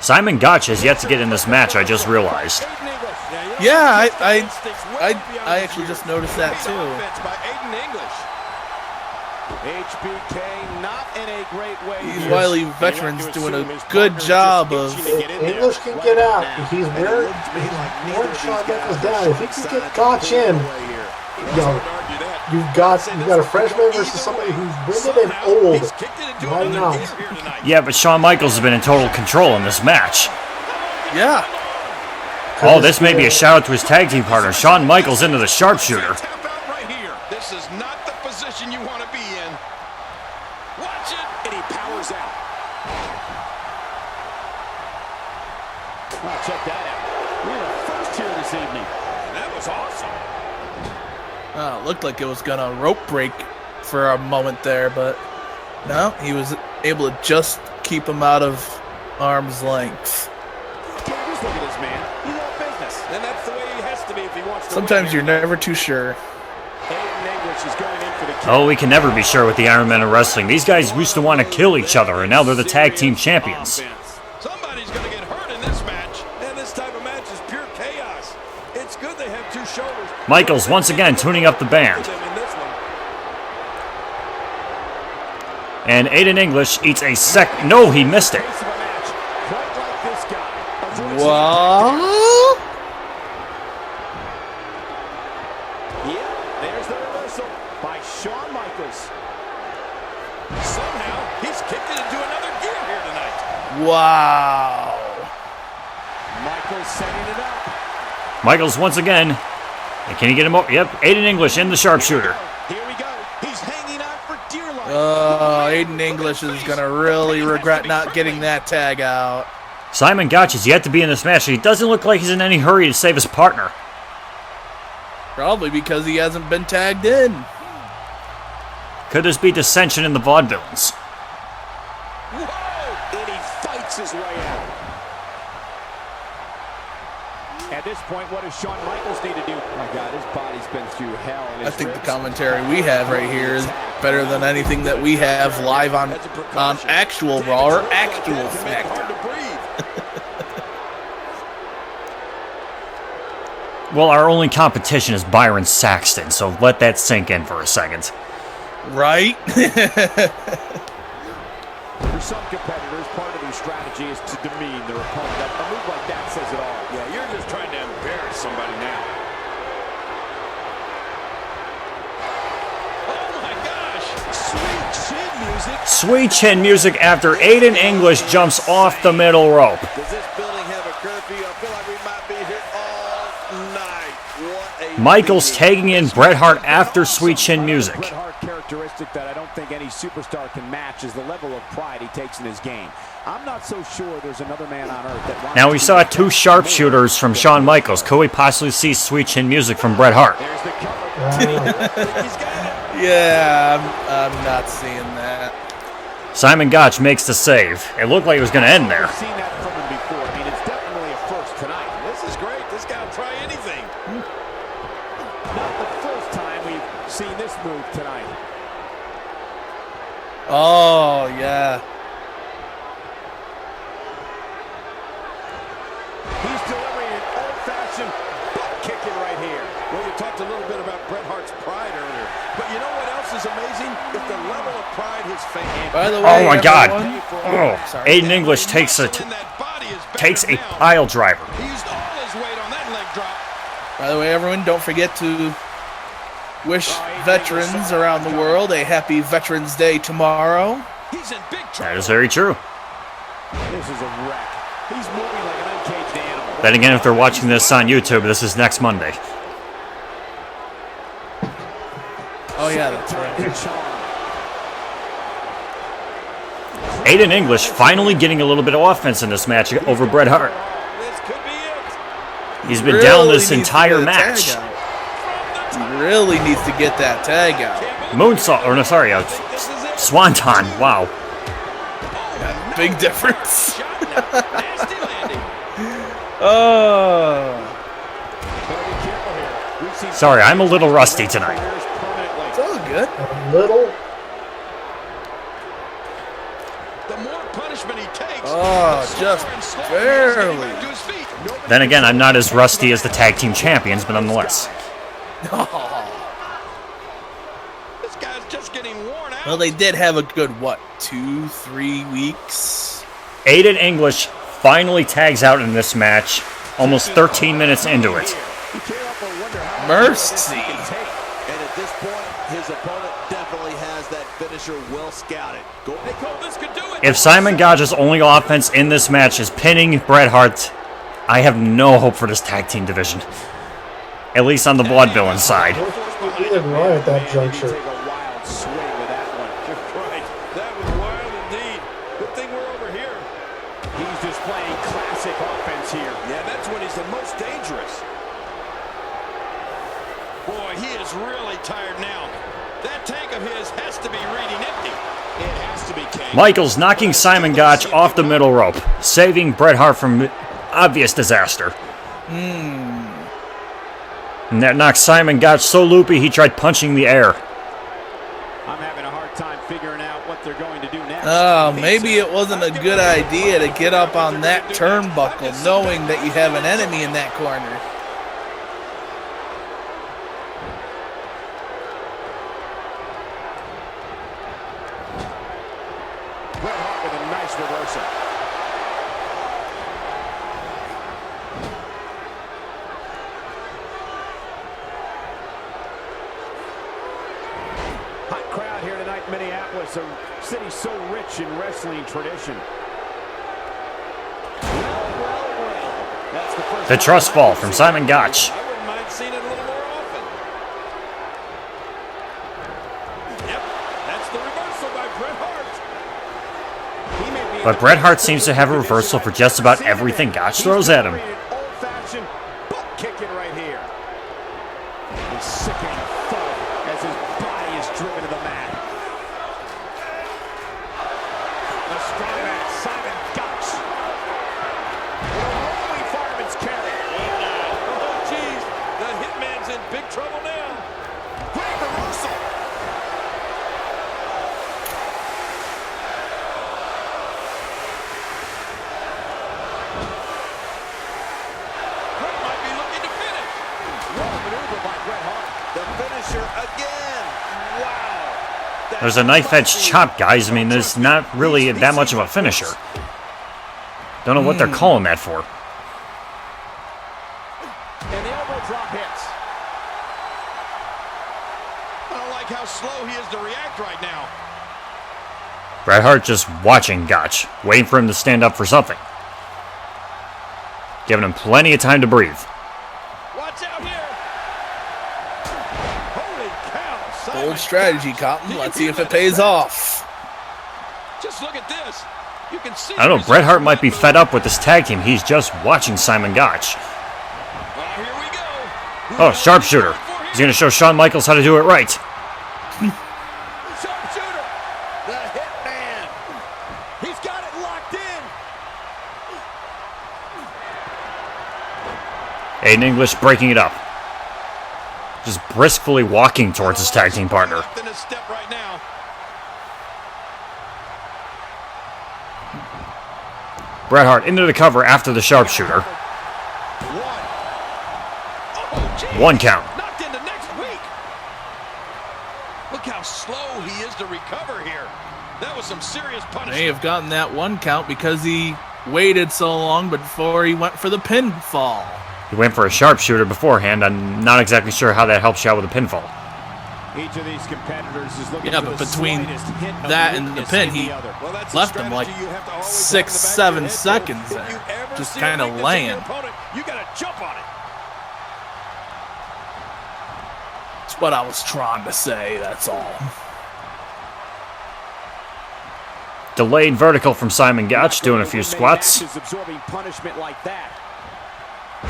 Simon Gotch has yet to get in this match, I just realized. Yeah, I actually just noticed that too. By Aiden English. HBK not in a great way. These wily veterans doing a good job of. English can get out. He's wearing Shawn Michaels down. If he can get Gotch in, you've got a freshman versus somebody who's women and old. Why not? Yeah, but Shawn Michaels has been in total control in this match. Yeah. Oh, this may be a shout out to his tag team partner, Shawn Michaels into the sharpshooter. This is not the position you want to be in. Watch it. And he powers out. Oh, check that out. We're the first here this evening. And that was awesome. Oh, it looked like it was gonna rope break for a moment there, but no, he was able to just keep him out of arm's length. Just look at this man. He's all business. And that's the way he has to be if he wants to Sometimes win. you're never too sure. Aiden English is going in for the kill. Oh, we can never be sure with the Iron Men of Wrestling. These guys used to want to kill each other, and now they're the tag team champions. Somebody's going to get hurt in this match, and this type of match is pure chaos. It's good they have two shoulders. Michaels once again tuning up the band. And Aiden English eats a No, he missed it. What? Yeah, there's the reversal by Shawn Michaels. Somehow, he's kicked it into another gear here tonight. Wow. Michaels setting it up. Michaels once again. And can he get him over? Yep, Aiden English in the sharpshooter. Here we go. He's hanging on for dear life. Aiden English is gonna really regret not getting that tag out. Simon Gotch is yet to be in this match, and he doesn't look like he's in any hurry to save his partner. Probably because he hasn't been tagged in. Could this be dissension in the vaudevillains? Whoa! And he fights his way out. At this point, what does Shawn Michaels need to do? Oh my God, his body's been through hell. And I think the commentary we have right here is better than anything that we have live on actual Raw or actual SmackDown. Well, our only competition is Byron Saxton, so let that sink in for a second. Right? For some competitors, part of their strategy is to demean their opponent. A move like that says it all. Yeah, you're just trying to embarrass somebody now. Oh my gosh! Sweet chin music. Sweet chin music after Aiden English jumps off the middle rope. Does this building have a curfew? I feel like we might be here all night. What a Michaels tagging in Bret Hart after Sweet Chin music. Bret Hart characteristic that I don't think any superstar can match is the level of pride he takes in his game. I'm not so sure there's another man on earth that wants Now we saw two sharpshooters from Shawn Michaels. Could we possibly see Sweet Chin music from Bret Hart? There's the cover. Yeah, I'm not seeing that. Simon Gotch makes the save. It looked like it was going to end there. I've seen that from him before. I mean, it's definitely a first tonight. This is great. This guy will try anything. Not the first time we've seen this move tonight. Oh, yeah. He's delivering an old-fashioned butt kicking right here. Well, you talked a little bit about Bret Hart's pride earlier. But you know what else is amazing? Is the level of pride his fans. By the way, Oh my God! everyone- Oh, Aiden English takes a pile driver. He used all his weight on that leg drop. By the way, everyone, don't forget to wish veterans around the world a happy Veterans Day tomorrow. He's in big trouble. That is very true. This is a wreck. He's moving like an uncaged animal. Then again, if they're watching this on YouTube, this is next Monday. Oh, yeah, that's right. Aiden English finally getting a little bit of offense in this match over Bret Hart. This could be it. He's been Really down this needs to entire get a tag match. out. He really needs to get that tag out. Moonsault, or no, sorry, Swanton. Wow. big difference. Nasty landing. Oh. Sorry, I'm a little rusty tonight. It's all good. A little. The more punishment he takes, Oh, just barely. Then again, I'm not as rusty as the tag team champions, but nonetheless. This guy's just getting worn out. Well, they did have a good, 2-3 weeks? Aiden English finally tags out in this match, almost 13 minutes into it. Mercy. And at this point, his opponent definitely has that finisher well scouted. This could do it. If Simon Gotch's only offense in this match is pinning Bret Hart, I have no hope for this tag team division. At least on the Vaudevillain side. We did wrong at that juncture. Take a wild swing with that one. You're right. That was wild indeed. Good thing we're over here. He's displaying classic offense here. Yeah, that's when he's the most dangerous. Boy, he is really tired now. That tank of his has to be reading empty. It has to be, King. Michaels knocking Simon Gotch off the middle rope, saving Bret Hart from obvious disaster. And that knocked Simon Gotch so loopy he tried punching the air. I'm having a hard time figuring out what they're going to do next. Oh, maybe it wasn't a good idea to get up on that turnbuckle knowing that you have an enemy in that corner. Bret Hart with a nice reversal. Hot crowd here tonight in Minneapolis, a city so rich in wrestling tradition. Well. That's the first The trust fall from Simon Gotch. I wouldn't mind seeing it a little more often. Yep, that's the reversal by Bret Hart. But Bret Hart seems to have a reversal for just about everything Gotch throws at him. Old-fashioned butt kicking right here. A sickening thud as his body is driven to the mat. A strong man, Simon Gotch. With a rolling fireman's carry. Oh, geez, the Hitman's in big trouble now. Great reversal. Bret might be looking to finish. What a maneuver by Bret Hart. The finisher again. Wow. There's a knife-edge chop, guys. I mean, there's not really that much of a finisher. Don't know what they're calling that for. And the elbow drop hits. I don't like how slow he is to react right now. Bret Hart just watching Gotch, waiting for him to stand up for something. Giving him plenty of time to breathe. Watch out here. Holy cow. Simon Bold strategy, Cotton. Let's see if it pays off. Just look at this. You can see. I don't know, Bret Hart might be fed up with this tag team. He's just watching Simon Gotch. Well, here we go. Oh, sharpshooter. He's going to show Shawn Michaels how to do it right. Sharpshooter. The Hitman. He's got it locked in. Aiden English breaking it up. Just briskly walking towards his tag team partner. Left in his step right now. Bret Hart into the cover after the sharpshooter. Oh, geez. 1 count. Knocked into next week. Look how slow he is to recover here. That was some serious punishment. May have gotten that 1 count because he waited so long before he went for the pinfall. He went for a sharpshooter beforehand. I'm not exactly sure how that helps you out with a pinfall. Each of these competitors is looking Yeah, for but the between slightest hint of that and the weakness pin, in he the other. Well, that's a left him like strategy you have to always 6, have in the 7 back of your head, seconds folks. If there. you ever Just see a kind of weakness in laying. your opponent, you gotta jump on it. That's what I was trying to say, that's all. Delayed vertical from Simon Gotch, doing a few squats. Absorbing punishment like that.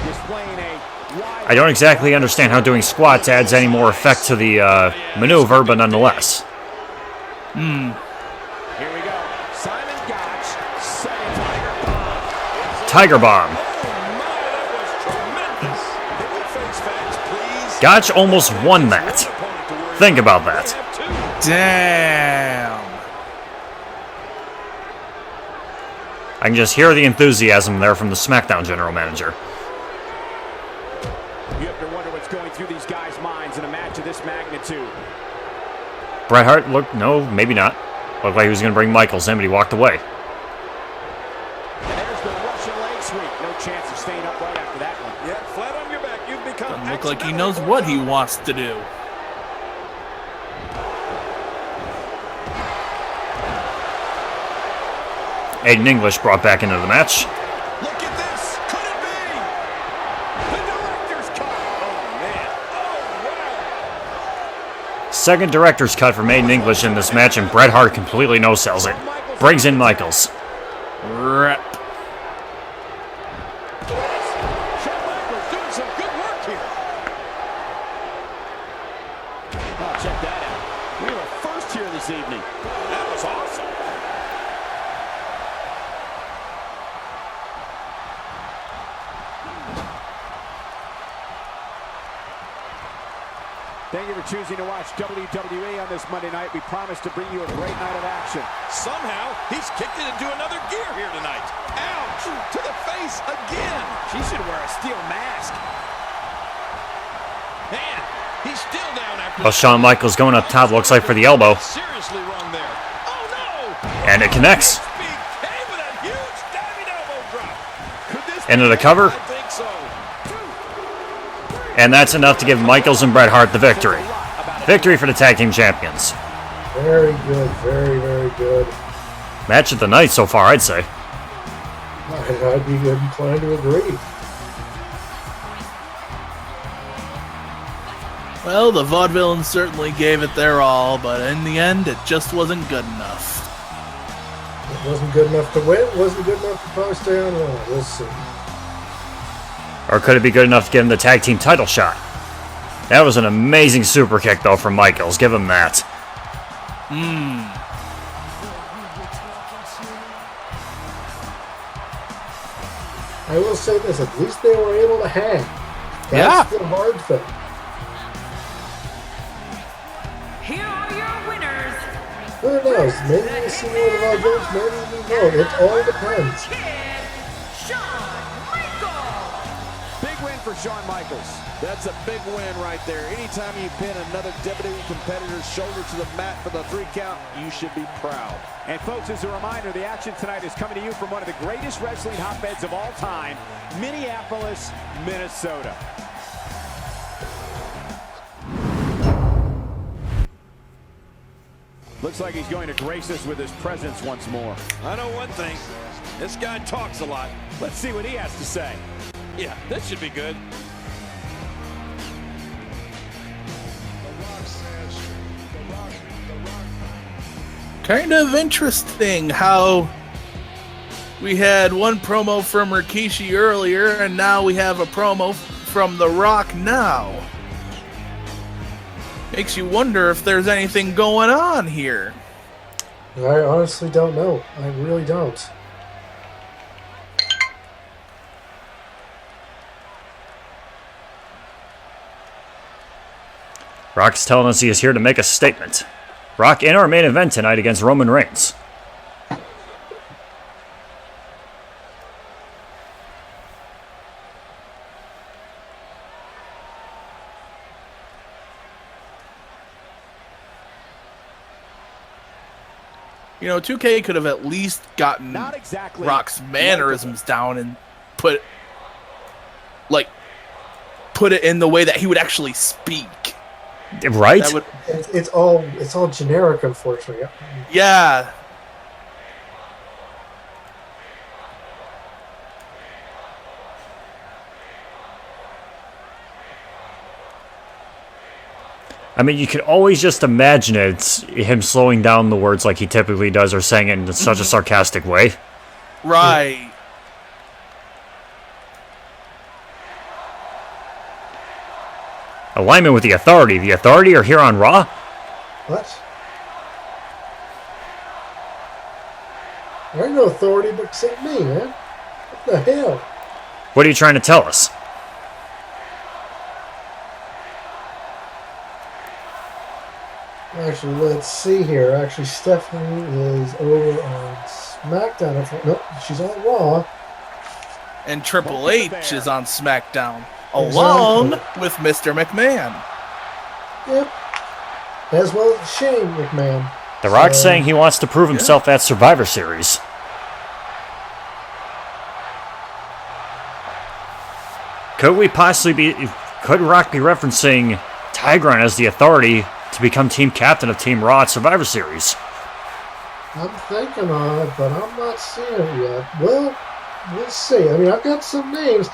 Displaying a wide I don't exactly understand how doing squats adds any more effect to the maneuver, but nonetheless. Here we go. Simon Gotch Tiger Bomb. Gotch almost won that. Think about that. Damn. I can just hear the enthusiasm there from the SmackDown general manager. You have to wonder what's going through these guys' minds in a match of this magnitude. Bret Hart looked, no, maybe not. Looked like he was going to bring Michaels in, but he walked away. And there's the Russian leg sweep. No chance of staying upright after that one. Yeah, flat on your back. You've become. Doesn't look like he knows what he wants to do. Aiden English brought back into the match. Look at this. Could it be? The director's cut. Oh, man. Oh, wow. Second director's cut from Aiden English in this match, and Bret Hart completely no-sells it. Brings in Michaels. Rep. Shawn Michaels doing some good work here. Oh, check that out. We were first here this evening. That was awesome. Thank you for choosing to watch WWE on this Monday night. We promise to bring you a great night of action. Somehow, he's kicked it into another gear here tonight. Ouch! To the face again. She should wear a steel mask. Man, he's still down after. Well, Shawn Michaels going up top, looks like for the elbow. Seriously wrong there. Oh, no! And it connects. BK with a huge diving elbow drop. Could this Into the cover. I think so. And that's enough to give Michaels and Bret Hart the victory. Victory for the tag team champions. Very good, very, very good. Match of the night so far, I'd say. I'd be inclined to agree. Well, the Vaudevillains certainly gave it their all, but in the end, it just wasn't good enough. It wasn't good enough to win. It wasn't good enough to probably stay on Raw. We'll see. Or could it be good enough to get him the tag team title shot? That was an amazing super kick, though, from Michaels. Give him that. I will say this, at least they were able to hang. That's the hard thing. Here are your winners. Who knows? Maybe we'll see more of our games, maybe we won't. It all depends. Kid, Shawn Michaels. Big win for Shawn Michaels. That's a big win right there. Anytime you pin another WWE competitor's shoulder to the mat for the 3 count, you should be proud. And folks, as a reminder, the action tonight is coming to you from one of the greatest wrestling hotbeds of all time, Minneapolis, Minnesota. Looks like he's going to grace us with his presence once more. I know one thing. This guy talks a lot. Let's see what he has to say. Yeah, this should be good. Kind of interesting how we had one promo from Rikishi earlier, and now we have a promo from The Rock now. Makes you wonder if there's anything going on here. I honestly don't know. I really don't. Rock's telling us he is here to make a statement. Rock in our main event tonight against Roman Reigns. You know, 2K could have at least gotten Not exactly Rock's mannerisms down and put it in the way that he would actually speak. Right? That would, It's all generic, unfortunately. yeah. I mean, you could always just imagine it, him slowing down the words like he typically does or saying it in such a sarcastic way. Right. Alignment with the Authority. The Authority are here on Raw? What? I have no authority but except me, man. The hell? What are you trying to tell us? Actually, let's see here. Actually, Stephanie is over on SmackDown. No, she's on Raw. And Triple H is on SmackDown, along with Mr. McMahon. Yep. As well as Shane McMahon. The Rock's saying he wants to prove himself at Survivor Series. Could Rock be referencing Tigron as the authority to become team captain of Team Raw at Survivor Series? I'm thinking on it, but I'm not seeing it yet. Well, we'll see. I mean, I've got some names.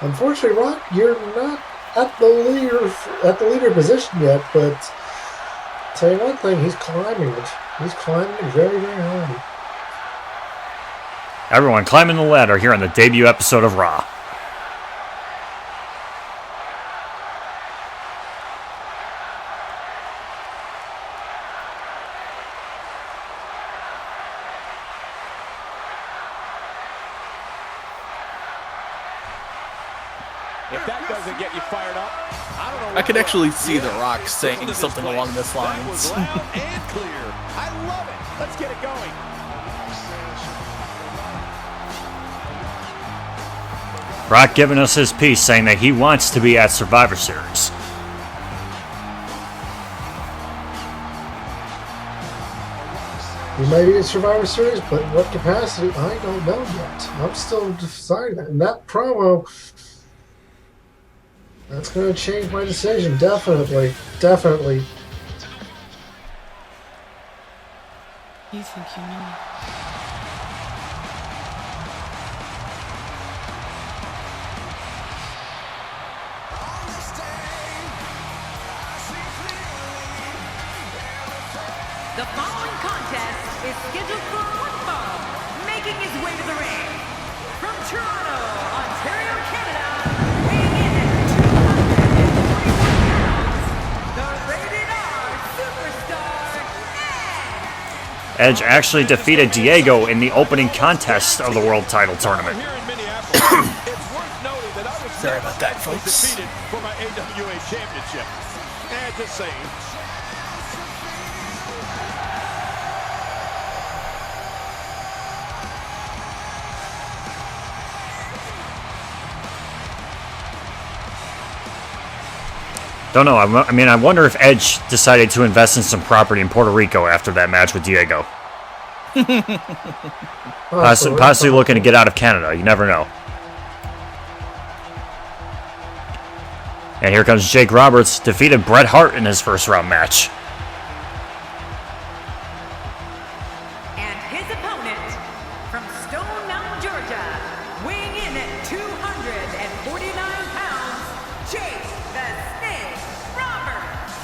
Unfortunately, Rock, you're not at the leader position yet, but tell you one thing, he's climbing it. He's climbing it very, very high. Everyone climbing the ladder here on the debut episode of Raw. If that doesn't get you fired up, I don't know. I could actually see The Rock saying something along this lines. Loud and clear. I love it. Let's get it going. Rock giving us his piece, saying that he wants to be at Survivor Series. He may be at Survivor Series, but in what capacity, I don't know yet. I'm still deciding that. And that promo, that's going to change my decision, definitely. Definitely. You think you know? The following contest is scheduled for one fall, making his way to the ring. From Toronto, Ontario, Canada, weighing in at 241 pounds, the Rated R Superstar, Edge actually defeated Diego in the opening contest of the World Title Tournament. Sorry about that, folks. Defeated for my AWA Championship. Just saying. Don't know. I mean, I wonder if Edge decided to invest in some property in Puerto Rico after that match with Diego. Possibly looking to get out of Canada. You never know. And here comes Jake Roberts, defeated Bret Hart in his first round match. and his opponent from Stone Mountain, Georgia, weighing in at 249 pounds, Jake the Snake Roberts.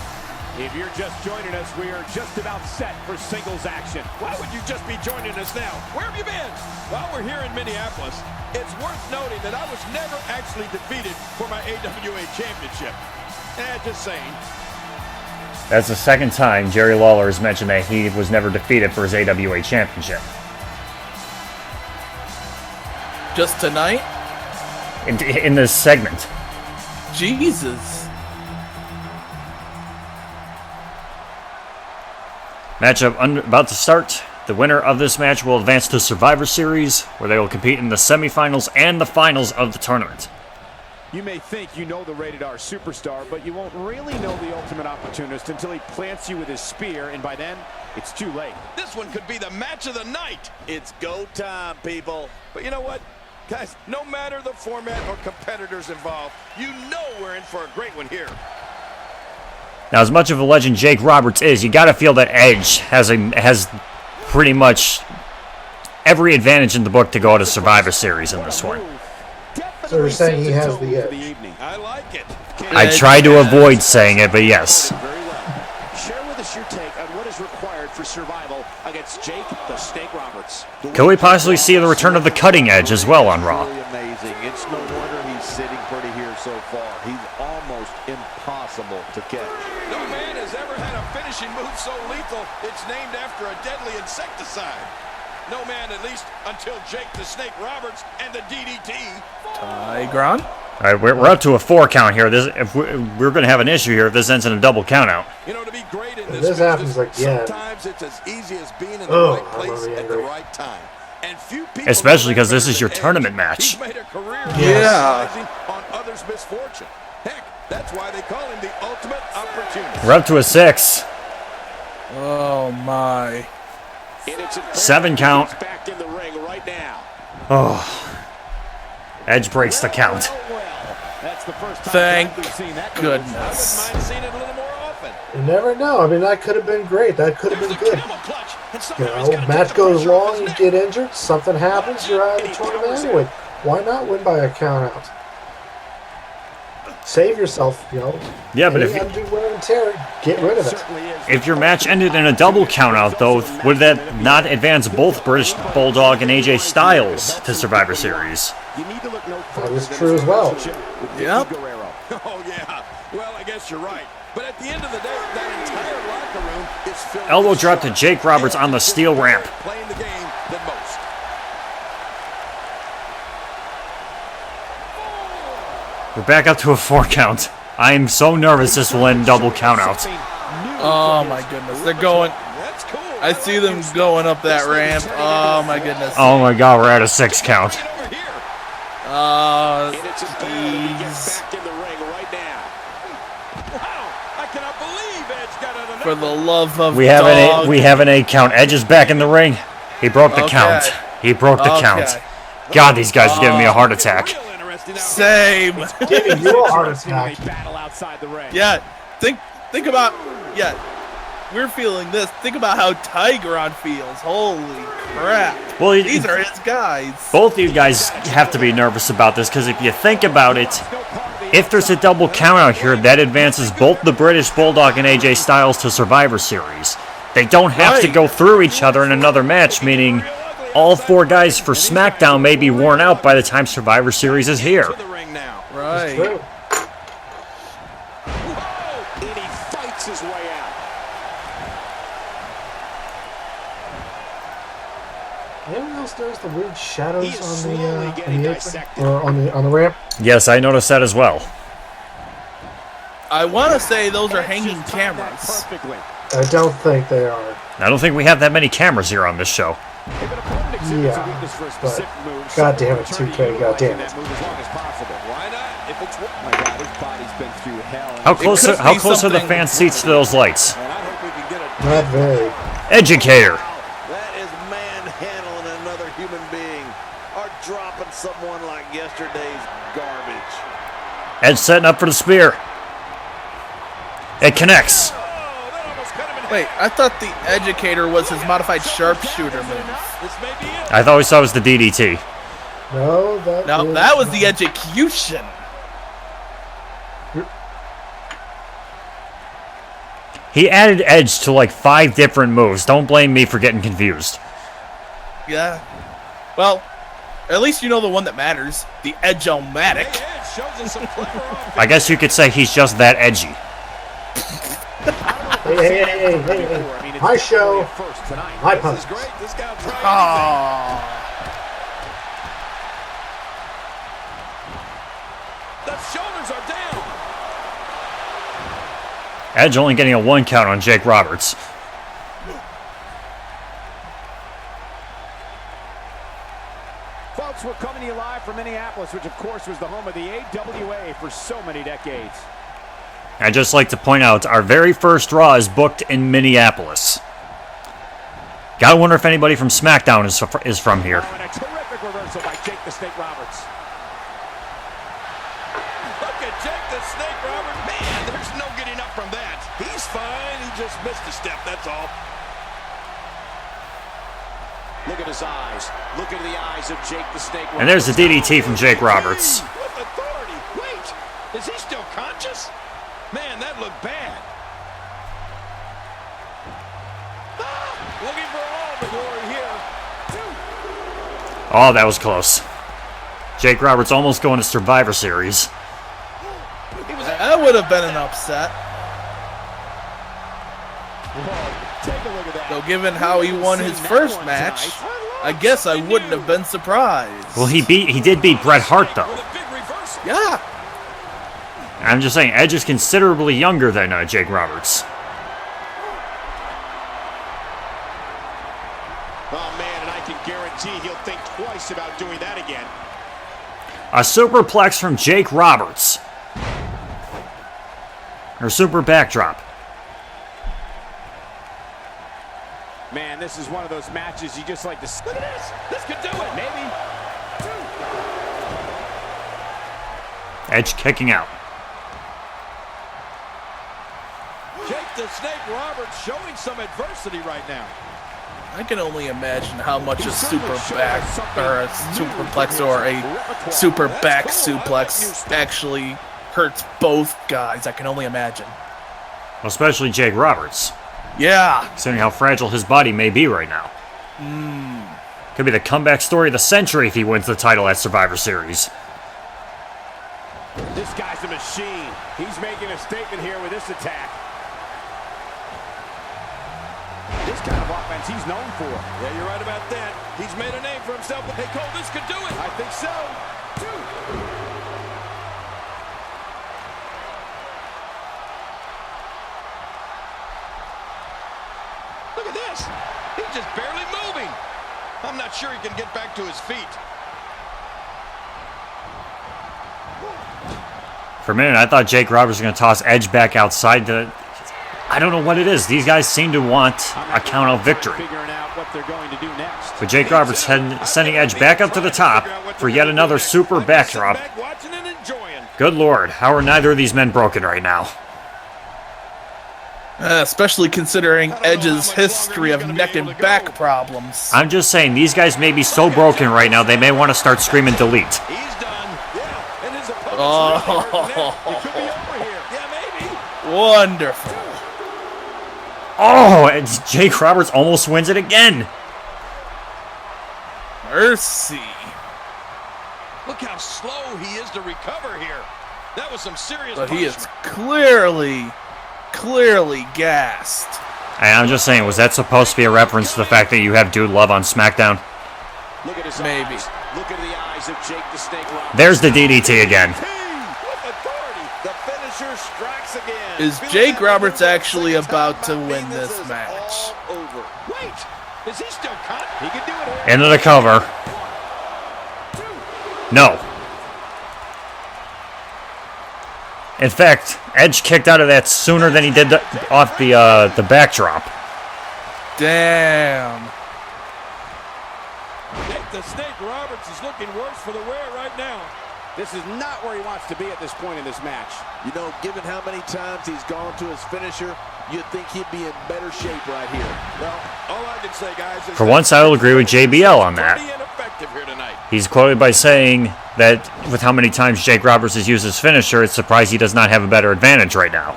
If you're just joining us, we are just about set for singles action. Why would you just be joining us now? Where have you been? While we're here in Minneapolis, it's worth noting that I was never actually defeated for my AWA Championship. Just saying. That's the second time Jerry Lawler has mentioned that he was never defeated for his AWA Championship. Just tonight? In this segment. Jesus. Matchup about to start. The winner of this match will advance to Survivor Series, where they will compete in the semifinals and the finals of the tournament. You may think you know the Rated R Superstar, but you won't really know the Ultimate Opportunist until he plants you with his spear, and by then, it's too late. This one could be the match of the night. It's go time, people. But you know what? Guys, no matter the format or competitors involved, you know we're in for a great one here. Now, as much of a legend Jake Roberts is, you gotta feel that Edge has pretty much every advantage in the book to go to Survivor Series in this one. So you're saying he has the edge? I like it. I tried to avoid saying it, but yes. Share with us your take on what is required for survival against Jake the Snake Roberts. Could we possibly see the return of the Cutting Edge as well on Raw? Really amazing. It's no wonder he's sitting pretty here so far. He's almost impossible to catch. No man has ever had a finishing move so lethal, it's named after a deadly insecticide. No man, at least until Jake the Snake Roberts and the DDT. Tigron. All right, we're up to a 4 count here. If we're going to have an issue here if this ends in a double count out. You know, to be great in this happens again. Sometimes it's as easy as being in the right place at the right time. And few people Especially because this is your tournament match. He's made a career Yeah. on others' misfortune. Heck, that's why they call him the ultimate opportunist. We're up to a 6. Oh my. 7 count. Back in the ring right now. Oh. Edge breaks the count. That's the first time Thank we've seen that. goodness. Mind seeing it a little more often. You never know. I mean, that could have been great. That could have been good. You know, match goes long, you get injured, something happens, you're out of the tournament anyway. Why not win by a count out? Save yourself, you know. Yeah, but if undo wear and tear, get rid of it. If your match ended in a double countout, though, would that not advance both British Bulldog and AJ Styles to Survivor Series? That is true as well. Yep. Oh, yeah. Well, I guess you're right. But at the end of the day, that entire locker room is filled Elbow with drop to Jake Roberts on the steel ramp. playing the game than most. We're back up to a 4 count. I am so nervous this will end double countout. Oh my goodness. They're going. That's cool. I see them going up that ramp. Oh my goodness. Oh my god, we're at a 6 count. Over here. Jeez. Back in the ring right now. Wow. I cannot believe Edge got out of For the love of We have dog. an 8 count. Edge is back in the ring. He broke the count. He broke the count. God, these guys are giving me a heart attack. Same. Giving you a heart attack. Battle outside the ring. Yeah. Think about. Yeah. We're feeling this. Think about how Tigron feels. Holy crap. Well, These are his guys. both of you guys have to be nervous about this because if you think about it, if there's a double count out here, that advances both the British Bulldog and AJ Styles to Survivor Series. They don't have to go through each other in another match, meaning all 4 guys for SmackDown may be worn out by the time Survivor Series is here. To the ring now. Right. True. And he fights his way out. Anyone else notice the weird shadows He is on slowly the getting apron? dissected. Or on the ramp? Yes, I noticed that as well. I want to say those are hanging cameras. Perfectly. I don't think they are. I don't think we have that many cameras here on this show. If an opponent exhibits Yeah, a weakness for a but specific move, God damn it, someone 2K, return to God damn utilizing it. that move as long as possible. Why not? If it's Oh my God, his body's been through hell. How close could how be close are the something- fan seats to those lights? and I hope we can get it. Not very. Educator. That is manhandling another human being, or dropping someone like yesterday's garbage. Edge setting up for the spear. It connects. Oh, that almost cut him in Wait, I thought the Educator was his modified sharpshooter move. This may be it. I thought we saw it was the DDT. No, No, that was the execution. He added Edge to like 5 different moves. Don't blame me for getting confused. Yeah. Well, at least you know the one that matters. The Edge-o-matic. Hey, Edge shows us some clever offense. I guess you could say he's just that edgy. Hey. My show, my This is punch. great. This guy will try Oh. anything. The shoulders are down. Edge only getting a 1 count on Jake Roberts. Folks, we're coming to you live from Minneapolis, which of course was the home of the AWA for so many decades. I'd just like to point out, our very first Raw is booked in Minneapolis. Gotta wonder if anybody from SmackDown is from here. Oh, and a terrific reversal by Jake the Snake Roberts. Look at Jake the Snake Roberts. Man, there's no getting up from that. He's fine. He just missed a step, that's all. Look at his eyes. Look into the eyes of Jake the Snake Roberts. And there's the DDT from Jake Roberts. With authority. Wait, is he still conscious? Man, that looked bad. Looking for all the glory here. Oh, that was close. Jake Roberts almost going to Survivor Series. That would have been an upset. Whoa, take a look at that. Though given how he won his first match. I guess I wouldn't have been surprised. Well, he did beat Bret Hart, though. Yeah. I'm just saying, Edge is considerably younger than Jake Roberts. Oh, man, and I can guarantee he'll think twice about doing that again. A superplex from Jake Roberts. Or super backdrop. Man, this is one of those matches you just like to... Look at this! This could do it! Maybe. Edge kicking out. Jake the Snake Roberts showing some adversity right now. I can only imagine how much a super back or a superplex or a super back suplex actually hurts both guys. I can only imagine. Especially Jake Roberts. Yeah. Considering how fragile his body may be right now. Could be the comeback story of the century if he wins the title at Survivor Series. This guy's a machine. He's making a statement here with this attack. This kind of offense he's known for. Yeah, you're right about that. He's made a name for himself. Hey, Cole, this could do it. I think so. Look at this. He's just barely moving. I'm not sure he can get back to his feet. For a minute, I thought Jake Roberts was going to toss Edge back outside. I don't know what it is. These guys seem to want a count-out victory. Figuring out what they're going to do next. But Jake Roberts sending Edge back up to the top for yet another super backdrop. Good Lord, how are neither of these men broken right now? Especially considering Edge's history of neck and back problems. I'm just saying, these guys may be so broken right now, they may want to start screaming delete. He's done. Yeah, and his opponent's Oh, it could be over here. Yeah, maybe. Wonderful. Oh, and Jake Roberts almost wins it again. Mercy. Look how slow he is to recover here. That was some serious But he is punishment. clearly gassed. And I'm just saying, was that supposed to be a reference to the fact that you have Dude Love on SmackDown? Look at his Maybe. eyes. Look at the eyes of Jake the Snake Roberts. There's the DDT again. With authority, the finisher strikes again. Is Jake Roberts actually about to win this match? All over. Wait, is he still cut? He can do it here. Into the cover. No. In fact, Edge kicked out of that sooner than he did off the backdrop. Damn. Jake the Snake Roberts is looking worse for the wear right now. This is not where he wants to be at this point in this match. You know, given how many times he's gone to his finisher, you'd think he'd be in better shape right here. Well, all I can say, guys, is For once, I will agree with JBL on that. pretty ineffective here tonight. He's quoted by saying that with how many times Jake Roberts has used his finisher, it's surprised he does not have a better advantage right now.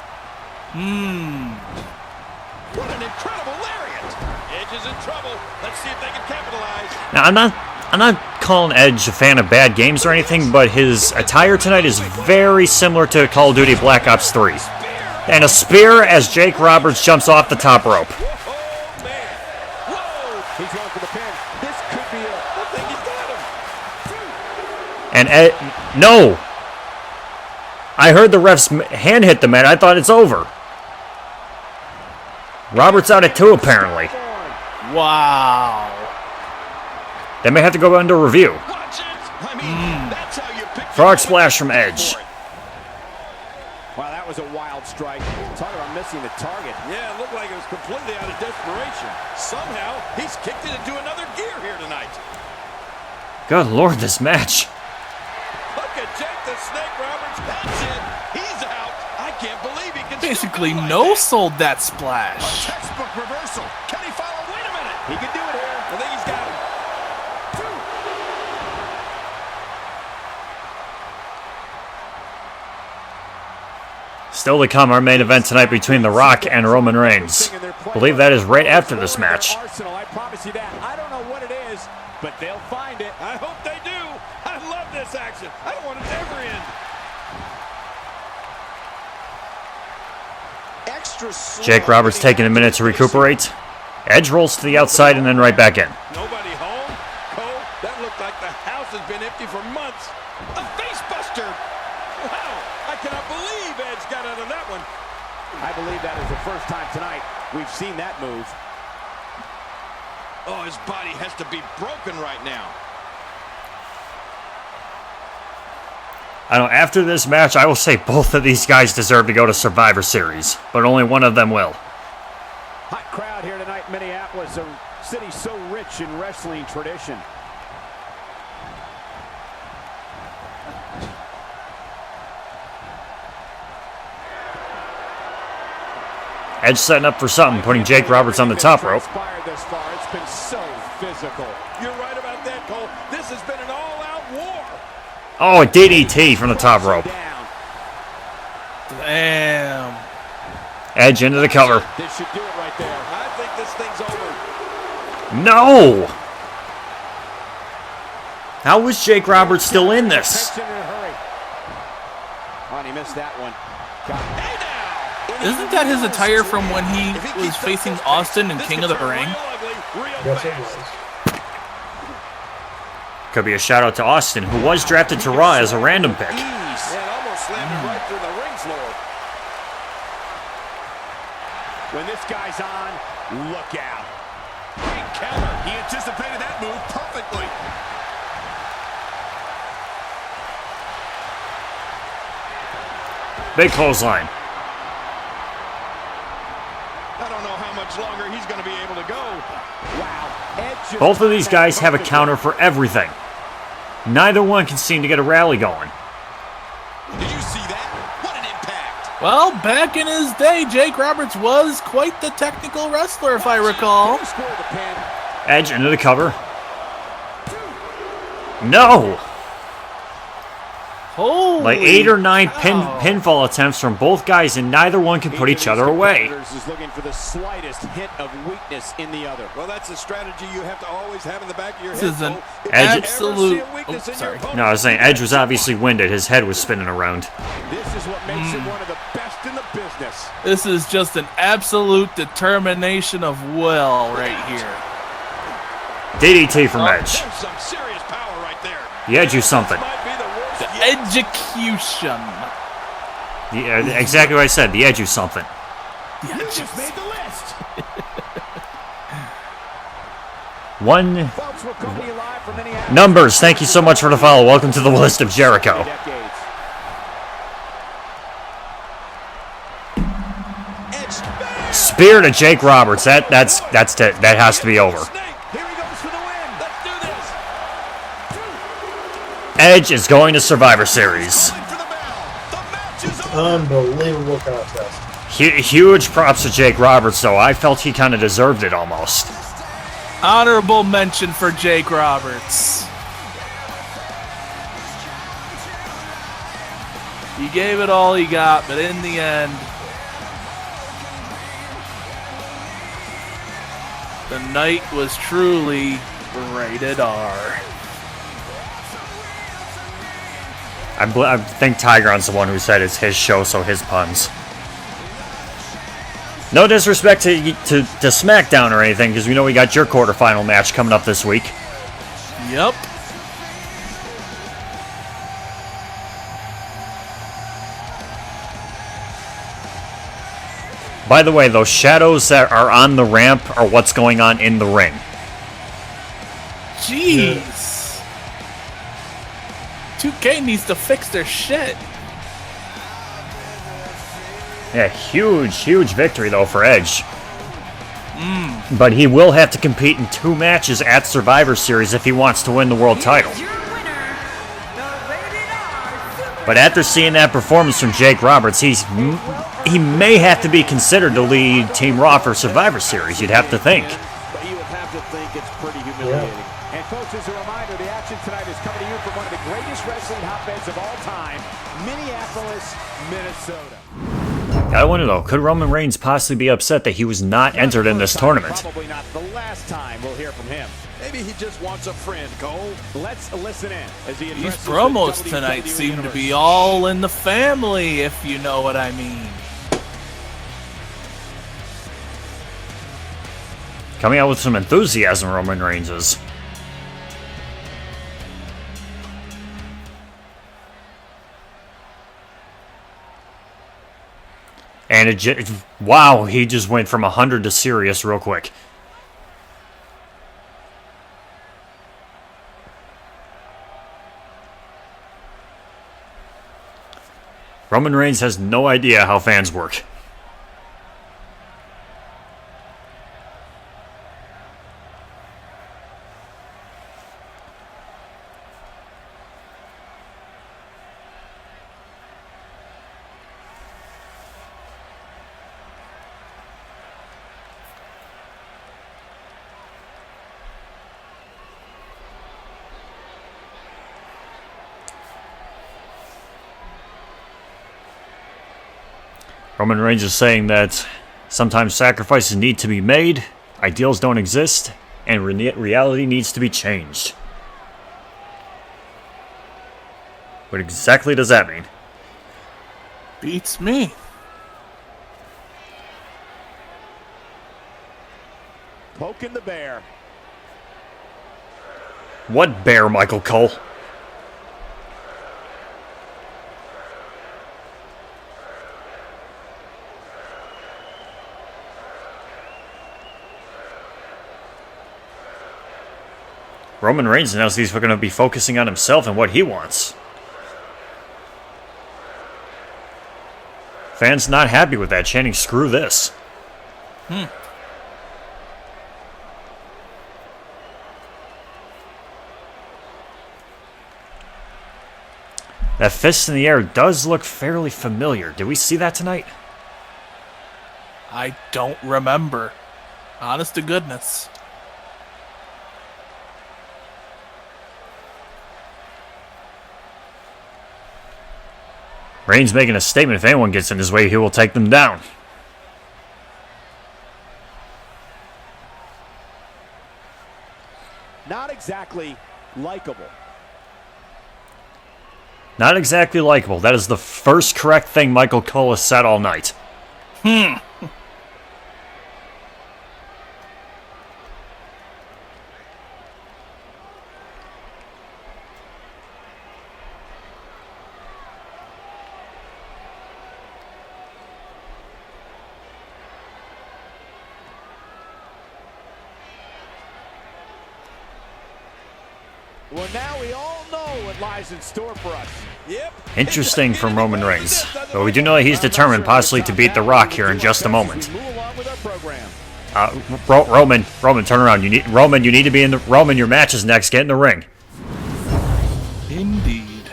What an incredible lariat. Edge is in trouble. Let's see if they can capitalize. Now, I'm not calling Edge a fan of bad games or anything, but his attire tonight is very similar to Call of Duty Black Ops 3. And a spear as Jake Roberts jumps off the top rope. Oh, man. Whoa. He's going for the pin. This could be it. I think he's got him. And no! I heard the ref's hand hit the mat. I thought it's over. Roberts out at 2, apparently. Wow. They may have to go under review. Watch it. I mean, that's how you pick Frog splash from Edge. Wow, that was a wild strike. Talk about missing the target. Yeah, it looked like it was completely out of desperation. Somehow, he's kicked it into another gear here tonight. Good Lord, this match. Look at Jake the Snake Roberts. That's it. He's out. I can't believe he can Basically still go like no-sold that that. splash. Textbook reversal. Can he follow? Wait a minute. He can do it here. I think he's got him. Still to come, our main event tonight between The Rock and Roman Reigns. I believe that is right after this match. Arsenal, I promise you that. I don't know what it is, but they'll find it. I hope they do. I love this action. I don't want it to ever end. Extra slow. Jake Roberts taking a minute to recuperate. Edge rolls to the outside and then right back in. Nobody home. house has been empty for months. A face buster. Wow, I cannot believe Edge got out of that one. I believe that is the first time tonight we've seen that move. Oh, his body has to be broken right now. I know, after this match, I will say both of these guys deserve to go to Survivor Series, but only one of them will. Hot crowd here tonight in Minneapolis, a city so rich in wrestling tradition. Edge setting up for something, putting Jake Roberts on the top rope. This far. It's been so physical. You're right about that, Cole. This has been an all-out war. Oh, a DDT from the top rope. Damn. Edge into the cover. This should do it right there. I think this thing's over. No! How was Jake Roberts still in this? Attention in a hurry. Oh, and he missed that one. Hey now! Isn't that his attire from when he was facing Austin in King of the Ring? Yes, it was. Could be a shout out to Austin, who was drafted to Raw as a random pick. And almost slammed it right through the ring floor. When this guy's on, look out. Great counter. He anticipated that move perfectly. Big clothesline. I don't know how much longer he's going to be able to go. Wow. Edge Both of these guys have a counter for everything. Neither one can seem to get a rally going. Did you see that? What an impact. Well, back in his day, Jake Roberts was quite the technical wrestler, if I recall. Edge into the cover. No! Holy Like 8 or 9 cow. pinfall attempts from both guys, and neither one can put each other away. Is looking for the slightest hint of weakness in the other. Well, that's a strategy you have to always have in the back of your This head. is an Cole. If Edge- you ever absolute... see a weakness Oh, in your sorry. opponent- No, I was saying Edge was obviously winded. His head was spinning around. This is what makes it one of the best in the business. This is just an absolute determination of will right here. DDT from Edge. There's some serious power right there. The Edge used something. Might be the worst yet. Execution. Exactly what I said. The Edge used something. You just made the list. One. Folks, we're coming to you live from Minneapolis. Numbers, thank you so much for the follow. Welcome to the list of Jericho. Decades. Spear to Jake Roberts. That has to be over. Snake. Here he goes for the win. Let's do this. Edge is going to Survivor Series. Calling for the bell. The match is over. Unbelievable contest. Huge props to Jake Roberts, though. I felt he kind of deserved it almost. Honorable mention for Jake Roberts. He gave it all he got, but in the end, the night was truly rated R. I think Tigron's the one who said it's his show, so his puns. No disrespect to SmackDown or anything, because we know we got your quarterfinal match coming up this week. Yep. By the way, those shadows that are on the ramp are what's going on in the ring. Jeez. 2K needs to fix their shit. Yeah, huge victory, though, for Edge. But he will have to compete in 2 matches at Survivor Series if he wants to win the world title. Here's your winner, the Rated R But after seeing that performance from Jake Roberts, he may have to be considered to lead Team Raw for Survivor Series, you'd have to think. But you would have to think it's pretty humiliating. And folks, as a reminder, the action tonight is coming to you from one of the greatest wrestling hotbeds of all time, Minneapolis, Minnesota. I wonder, though, could Roman Reigns possibly be upset that he was not entered in this tournament? Probably not the last time we'll hear from him. Maybe he just wants a friend, Cole. Let's listen in as he These addresses the promos WWE tonight seem to be Universe. all in the family, if you know what I mean. Coming out with some enthusiasm, Roman Reigns is. And wow, he just went from 100 to serious real quick. Roman Reigns has no idea how fans work. Roman Reigns is saying that sometimes sacrifices need to be made, ideals don't exist, and reality needs to be changed. What exactly does that mean? Beats me. Poking the bear. What bear, Michael Cole? Roman Reigns announced he's going to be focusing on himself and what he wants. Fans not happy with that, chanting, "Screw this." That fist in the air does look fairly familiar. Did we see that tonight? I don't remember. Honest to goodness. Reigns making a statement: if anyone gets in his way, he will take them down. Not exactly likable. Not exactly likable. That is the first correct thing Michael Cole has said all night. Well, now we all know what lies in store for us. Yep. Interesting from Roman Reigns. But we do know that he's determined possibly to beat The Rock here in just a moment. Roman, turn around. You need to be in the... Roman, your match is next. Get in the ring. Indeed.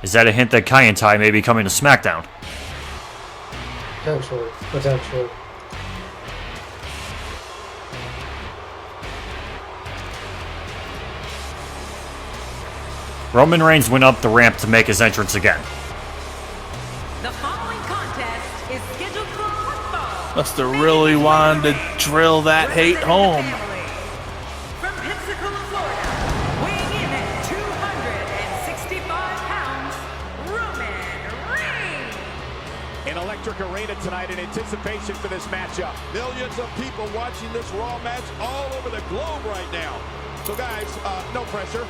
Is that a hint that Kai and Tai may be coming to SmackDown? Potentially. Roman Reigns went up the ramp to make his entrance again. The following contest is scheduled for one fall. Must have really wanted to drill that hate home. From Pensacola, Florida, weighing in at 265 pounds, Roman Reigns. An electric arena tonight in anticipation for this matchup. Millions of people watching this Raw match all over the globe right now. So guys, no pressure.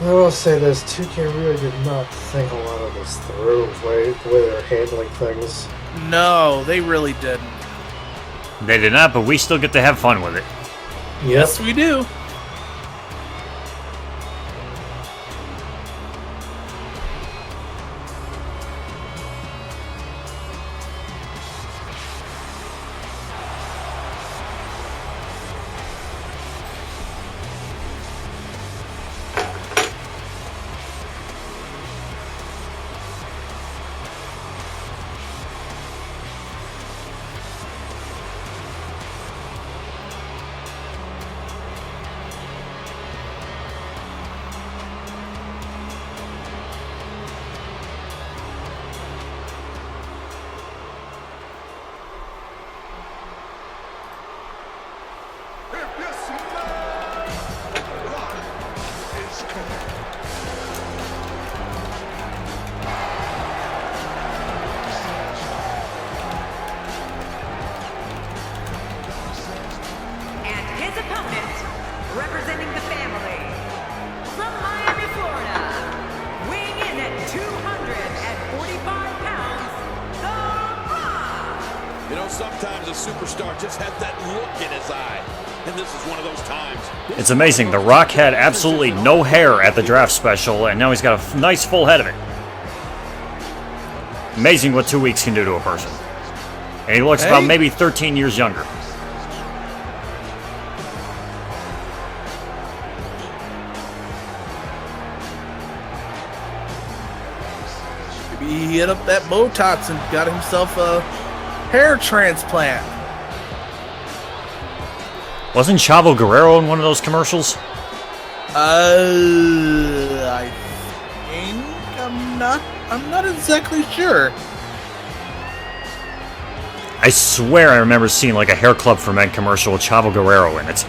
I will say this, 2K really did not think a lot of this through, the way they're handling things. No, they really didn't. They did not, but we still get to have fun with it. Yes, we do. opponent, representing the family, from Miami, Florida, weighing in at 245 pounds, The Rock. You know, sometimes a superstar just has that look in his eye. And this is one of those times. It's amazing. The Rock had absolutely no hair at the draft special, and now he's got a nice full head of it. Amazing what 2 weeks can do to a person. And he looks about maybe 13 years younger. Maybe he hit up that Botox and got himself a hair transplant. Wasn't Chavo Guerrero in one of those commercials? I think I'm not exactly sure. I swear I remember seeing like a Hair Club for Men commercial with Chavo Guerrero in it.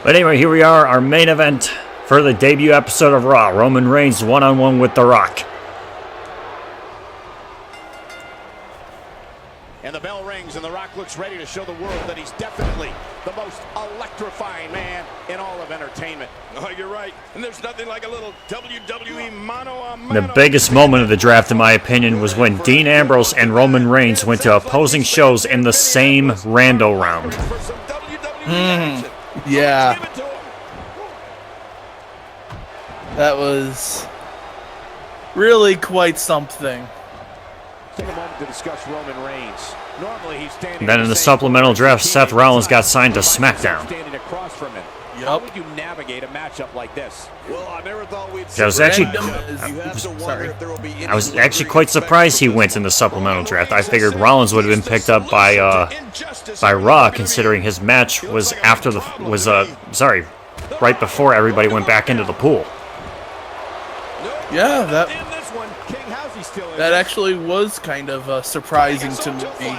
But anyway, here we are, our main event for the debut episode of Raw. Roman Reigns one-on-one with The Rock. And the bell rings, and The Rock looks ready to show the world that he's definitely the most electrifying man in all of entertainment. Oh, you're right. And there's nothing like a little WWE mano-a-mano. The biggest moment of the draft, in my opinion, was when Dean Ambrose and Roman Reigns went to opposing shows in the same rando round. Yeah. That was really quite something. Take a moment to discuss Roman Reigns. Normally he's standing. Then in the supplemental draft, Seth Rollins got signed to Smackdown. Standing across from him. How would you navigate a matchup like this? Well, I never thought we'd I was actually quite surprised he went in the supplemental draft. I figured Rollins would have been picked up by Raw, considering his match was right before everybody went back into the pool. Yeah, that actually was kind of surprising to me.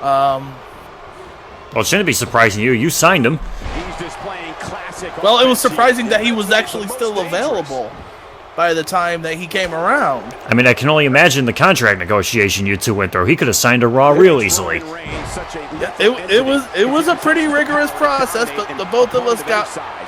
Well, it shouldn't be surprising you. You signed him. Well, it was surprising that he was actually still available by the time that he came around. I mean, I can only imagine the contract negotiation you two went through. He could have signed to Raw real easily. Yeah, it was a pretty rigorous process, but the both of us got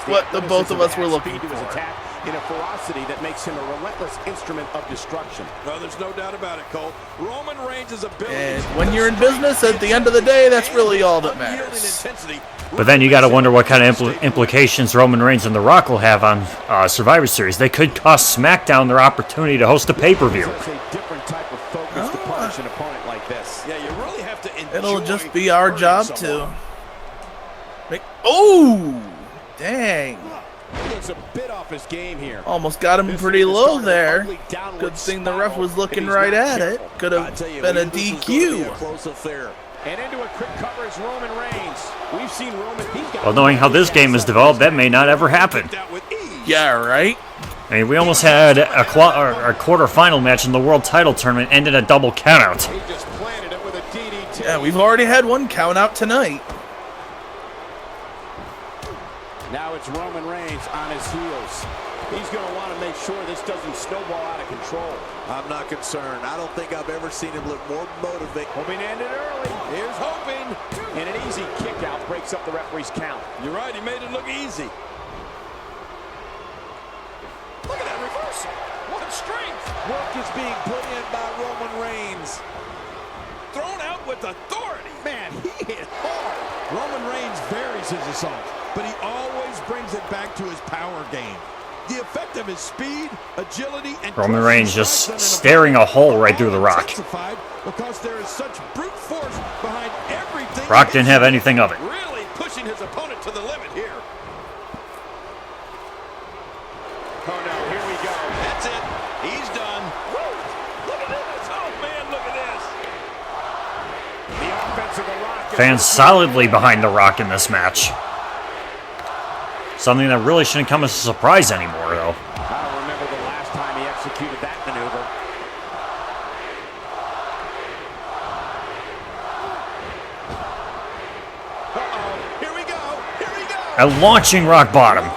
what the both of us were looking for. In a ferocity that makes him a relentless instrument of destruction. No, there's no doubt about it, Cole. Roman Reigns' ability. And when you're in business, at the end of the day, that's really all that matters. But then you got to wonder what kind of implications Roman Reigns and The Rock will have on Survivor Series. They could cost SmackDown their opportunity to host a pay-per-view. It's a different type of focus to punish an opponent like this. Yeah, you really have to enjoy. It'll just be our job to make. Oh, dang! He looks a bit off his game here. Almost got him pretty low there. Good thing the ref was looking right at it. Could have been a DQ. And into a quick cover is Roman Reigns. We've seen Roman. Well, knowing how this game is developed, that may not ever happen. Yeah, right? I mean, we almost had a quarterfinal match in the World Title Tournament end in a double countout. He just planted it with a DDT. Yeah, we've already had one count out tonight. Now it's Roman Reigns on his heels. He's going to want to make sure this doesn't snowball out of control. I'm not concerned. I don't think I've ever seen him look more motivated. Hoping to end it early. Here's hoping. And an easy kick out breaks up the referee's count. You're right, he made it look easy. Look at that reversal. What strength. Work is being put in by Roman Reigns. Thrown out with authority. Man, he hit hard. Roman Reigns varies his assault, but he always brings it back to his power game. The effect of his speed, agility, and Roman Reigns just staring a hole right through The Rock. Because there is such brute force behind everything. Rock didn't have anything of it. Really pushing his opponent to the limit here. Oh no, here we go. That's it. He's done. Woo! Look at this. Oh man, look at this. The offense of The Rock. Fans solidly behind The Rock in this match. Something that really shouldn't come as a surprise anymore, though. I don't remember the last time he executed that maneuver. Uh-oh. Here we go. Here we go. A launching rock bottom.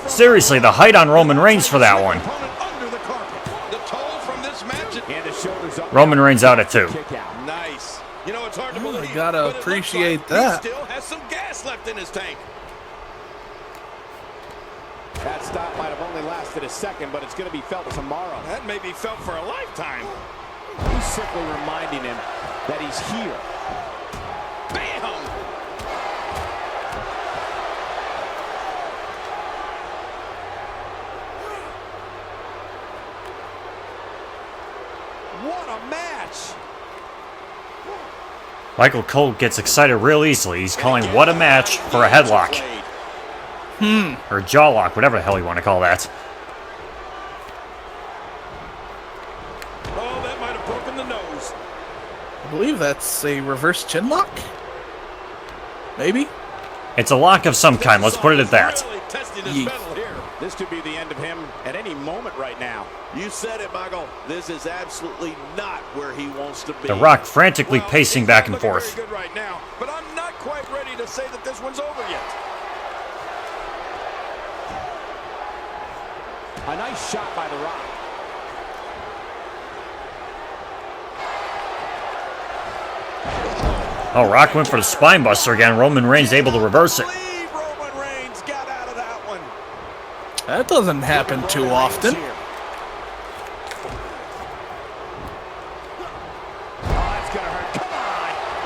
Seriously, the height on Roman Reigns for that one. The toll from this match. And the shoulders up. Roman Reigns out at 2. Kick out. Nice. You It's hard to believe. You gotta but it appreciate looks like that. He still has some gas left in his tank. That stop might have only lasted a second, but it's going to be felt tomorrow. That may be felt for a lifetime. He's simply reminding him that he's here. Bam! What a match! Michael Cole gets excited real easily. He's calling what a match for a headlock. Or jaw lock, whatever the hell you want to call that. Oh, that might have broken the nose. I believe that's a reverse chin lock. Maybe. It's a lock of some kind, let's put it at that. Really testing his Yeet. mettle here. This could be the end of him at any moment right now. You said it, Michael. This is absolutely not where he wants to be. The Rock frantically Well, pacing he's back not and looking forth. very good right now, but I'm not quite ready to say that this one's over yet. A nice shot by The Rock. Oh, Rock went for the spine buster again. Roman Reigns able to reverse it. Roman Reigns got out of that one. That doesn't happen too often.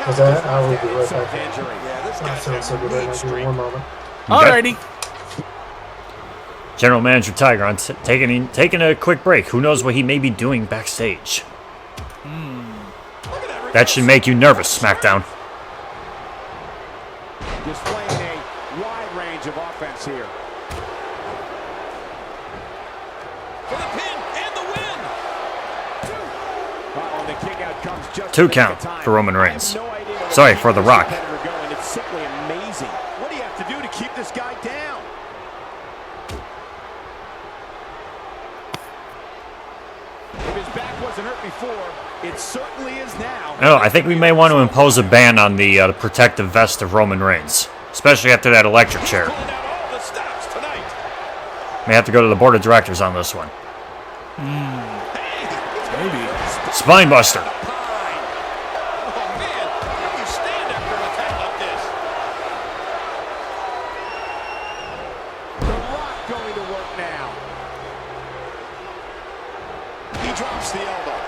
Was that? I will be right back. Yeah, this That guy's sounds so good right now. Give me one moment. Alrighty. General Manager Tigron taking a quick break. Who knows what he may be doing backstage? That should make you nervous, SmackDown. Displaying a wide range of offense here. For the pin and the win. And the kick out comes just 2 at the count time. for Roman I have Reigns. no idea where Sorry, to for keep The this Rock. competitor going. It's simply amazing. What do you have to do to keep this guy down? If his back wasn't hurt before, it certainly is now. No, I think we may want to impose a ban on the protective vest of Roman Reigns, especially after that electric chair. Pulling out all the stops tonight. May have to go to the board of directors on this one. Maybe. Spine buster. Oh, man. How do you stand after an attack like this? The Rock going to work now. He drops the elbow.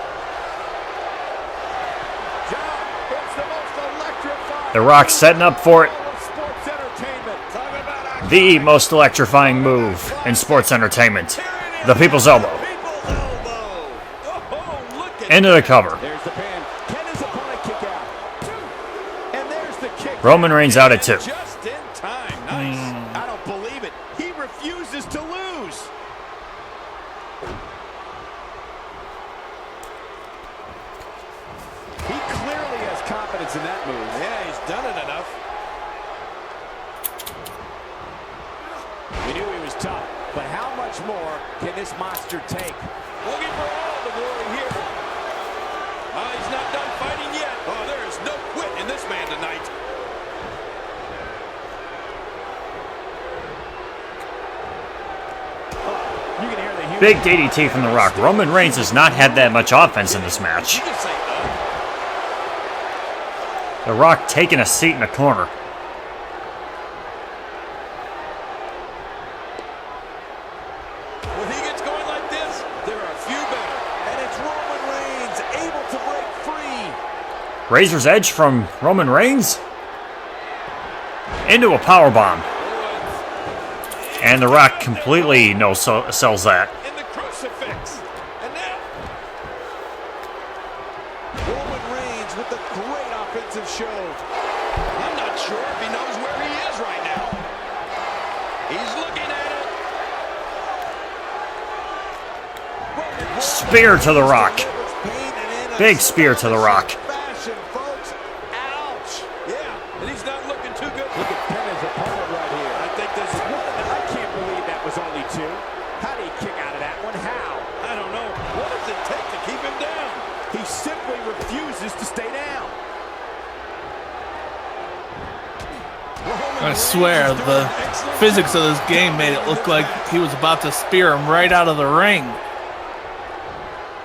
John, it's the most electrifying. The Rock setting up for it. Sports entertainment. Talk about action. The most electrifying move in sports entertainment. The People's Elbow. People's elbow. Oh, look at Into the cover. There's the pin. Can his opponent kick out? And there's the kick. Roman Reigns out at 2. just in time. Nice. I don't believe it. He refuses to lose. He clearly has confidence in that move. Yeah, he's done it enough. We knew he was tough, but how much more can this monster take? Looking for all the glory here. Oh, he's not done fighting yet. Oh, there is no quit in this man tonight. You can hear the human. Big DDT from The Rock. Roman Reigns has not had that much offense in this match. You can say The Rock taking a seat in the corner. when he gets going like this, there are a few better. And it's Roman Reigns able to break free. Razor's Edge from Roman Reigns. Into a powerbomb. And The Rock completely sells that. In the crucifix. And now, Roman Reigns with the great offensive show. I'm not sure if he knows where he is right now. He's looking at it. Spear to The Rock. Big spear to The Rock. Fashion, folks. Ouch. Yeah, and he's not looking too good. Look at Penna's opponent right here. I think this is What? I can't believe that was only 2. How did he kick out of that one? How? I don't know. What does it take to keep him down? He simply refuses to stay down. I swear, the physics of this game made it look like he was about to spear him right out of the ring.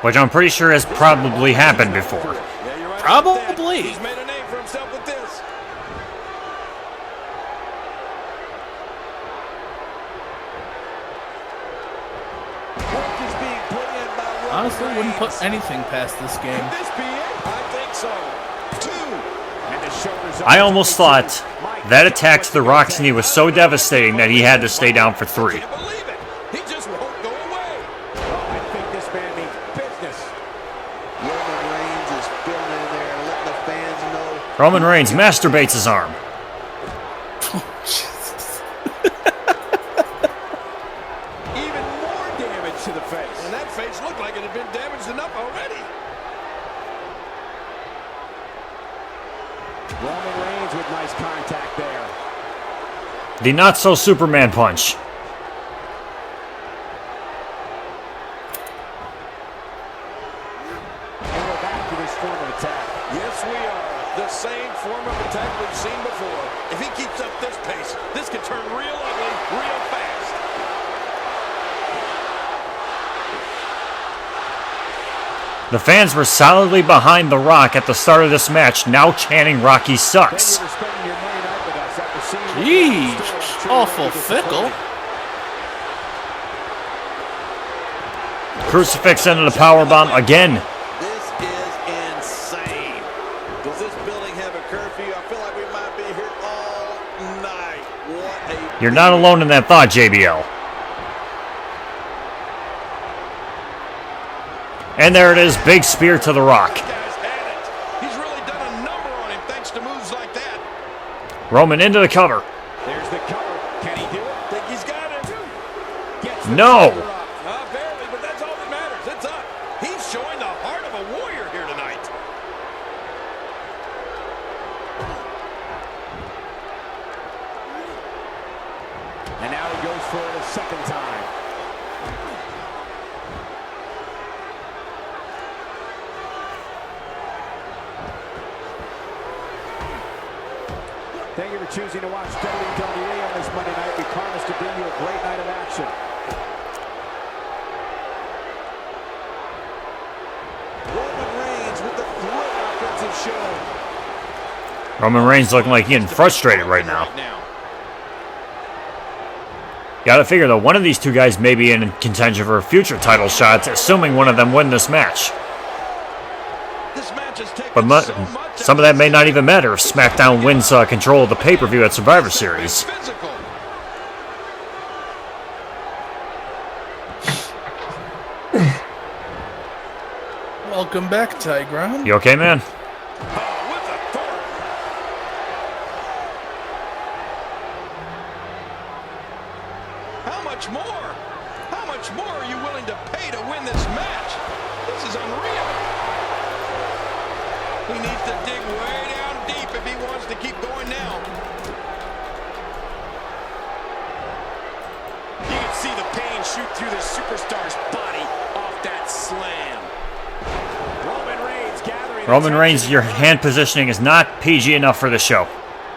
Which I'm pretty sure has probably happened before. Yeah, you're right. Probably. He's made a name plan for himself with this. Work is being put in by Roman Honestly, wouldn't put Reigns. anything past this game. Could this be it? I think so. 2. And the shoulders up. I almost thought that attack to the Rock's knee was so devastating that he had to stay down for 3. Can't believe it. He just won't go away. Oh, I think this man means business. Roman Reigns is filling in there, letting the fans know. Roman Reigns masturbates his arm. Even more damage to the face. And that face looked like it had been damaged enough already. Roman Reigns with nice contact there. The not-so-Superman punch. And we're back to this form of attack. Yes, we are. The same form of attack we've seen before. If he keeps up this pace, this could turn real ugly real fast. The fans were solidly behind The Rock at the start of this match, now chanting Rocky sucks. Thank you for spending your money night with us after seeing what Jeez, I'm sure awful you'll be fickle. disappointed. Crucifix into the powerbomb again. This is insane. Does this building have a curfew? I feel like we might be here all night. What a... You're not alone in that thought, JBL. And there it is, big spear to The Rock. This guy's had it. He's really done a number on him thanks to moves like that. Roman into the cover. There's the cover. Can he do it? Think he's got it. Gets the No. shoulder up. Barely, but that's all that matters. It's up. He's showing the heart of a warrior here tonight. And now he goes for it a second time. Thank you for choosing to watch WWE on this Monday night. We promise to bring you a great night of action. Roman Reigns with the thrill offensive show. Roman Reigns looking like he's getting frustrated right now. Gotta figure though, one of these two guys may be in contention for future title shots, assuming one of them win this match. This match has taken But so much some of that may not even matter if SmackDown wins control of the pay-per-view at Survivor Series. physical. Welcome back, Tigron. You okay, man? With authority. How much more? How much more are you willing to pay to win this match? This is unreal. He needs to dig way down deep if he wants to keep going now. You can see the pain shoot through the superstar's body off that slam. Roman Reigns gathering. Roman Reigns, your hand positioning is not PG enough for the show.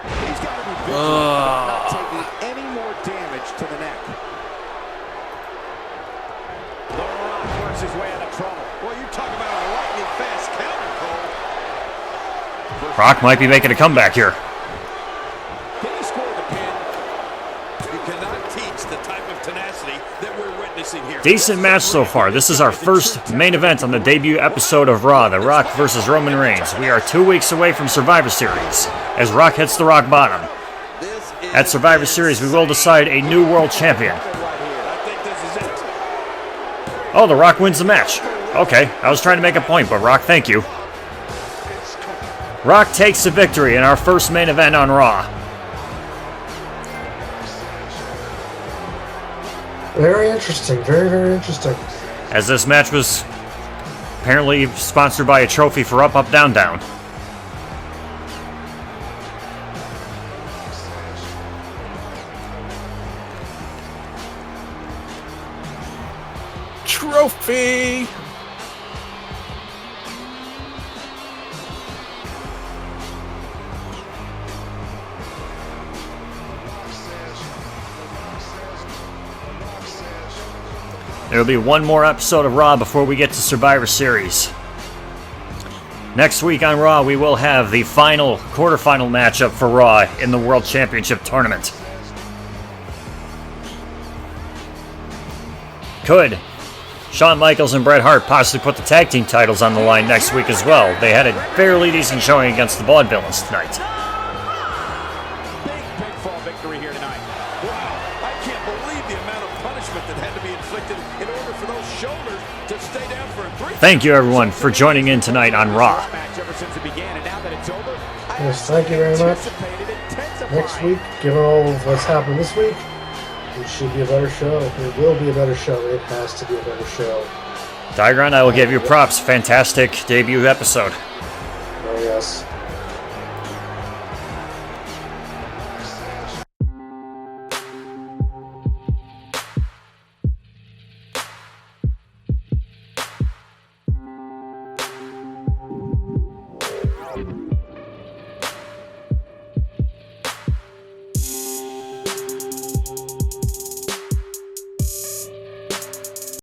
He's got to be vigilant about not taking any more damage to the neck. The Rock works his way out of trouble. Well, you talk about a lightning fast counter, Cole. Rock might be making a comeback here. Can he score the pin? You cannot teach the type of tenacity that we're witnessing here. Decent match so far. This is our first main event on the debut episode of Raw, The Rock versus Roman Reigns. We are 2 weeks away from Survivor Series, as Rock hits the rock bottom. This is At Survivor Series, we will decide a new world champion. I think this is it. Oh, The Rock wins the match. Okay, I was trying to make a point, but Rock, thank you. Rock takes the victory in our first main event on Raw. Very interesting. Very, very interesting. As this match was apparently sponsored by a trophy for Up, Up, Down, Down. Trophy! There will be one more episode of Raw before we get to Survivor Series. Next week on Raw, we will have the quarterfinal matchup for Raw in the World Championship Tournament. Could Shawn Michaels and Bret Hart possibly put the tag team titles on the line next week as well? They had a fairly decent showing against the Vaudevillains tonight. Big pinfall victory here tonight. Wow, I can't believe the amount of punishment that had to be inflicted in order for those shoulders to stay down for a 3. Thank you, everyone, for joining in tonight on Raw. Yes, thank you very much. Next week, given all of what's happened this week, it should be a better show. It will be a better show. It has to be a better show. Tigron, I will give you props. Fantastic debut episode. Oh, yes.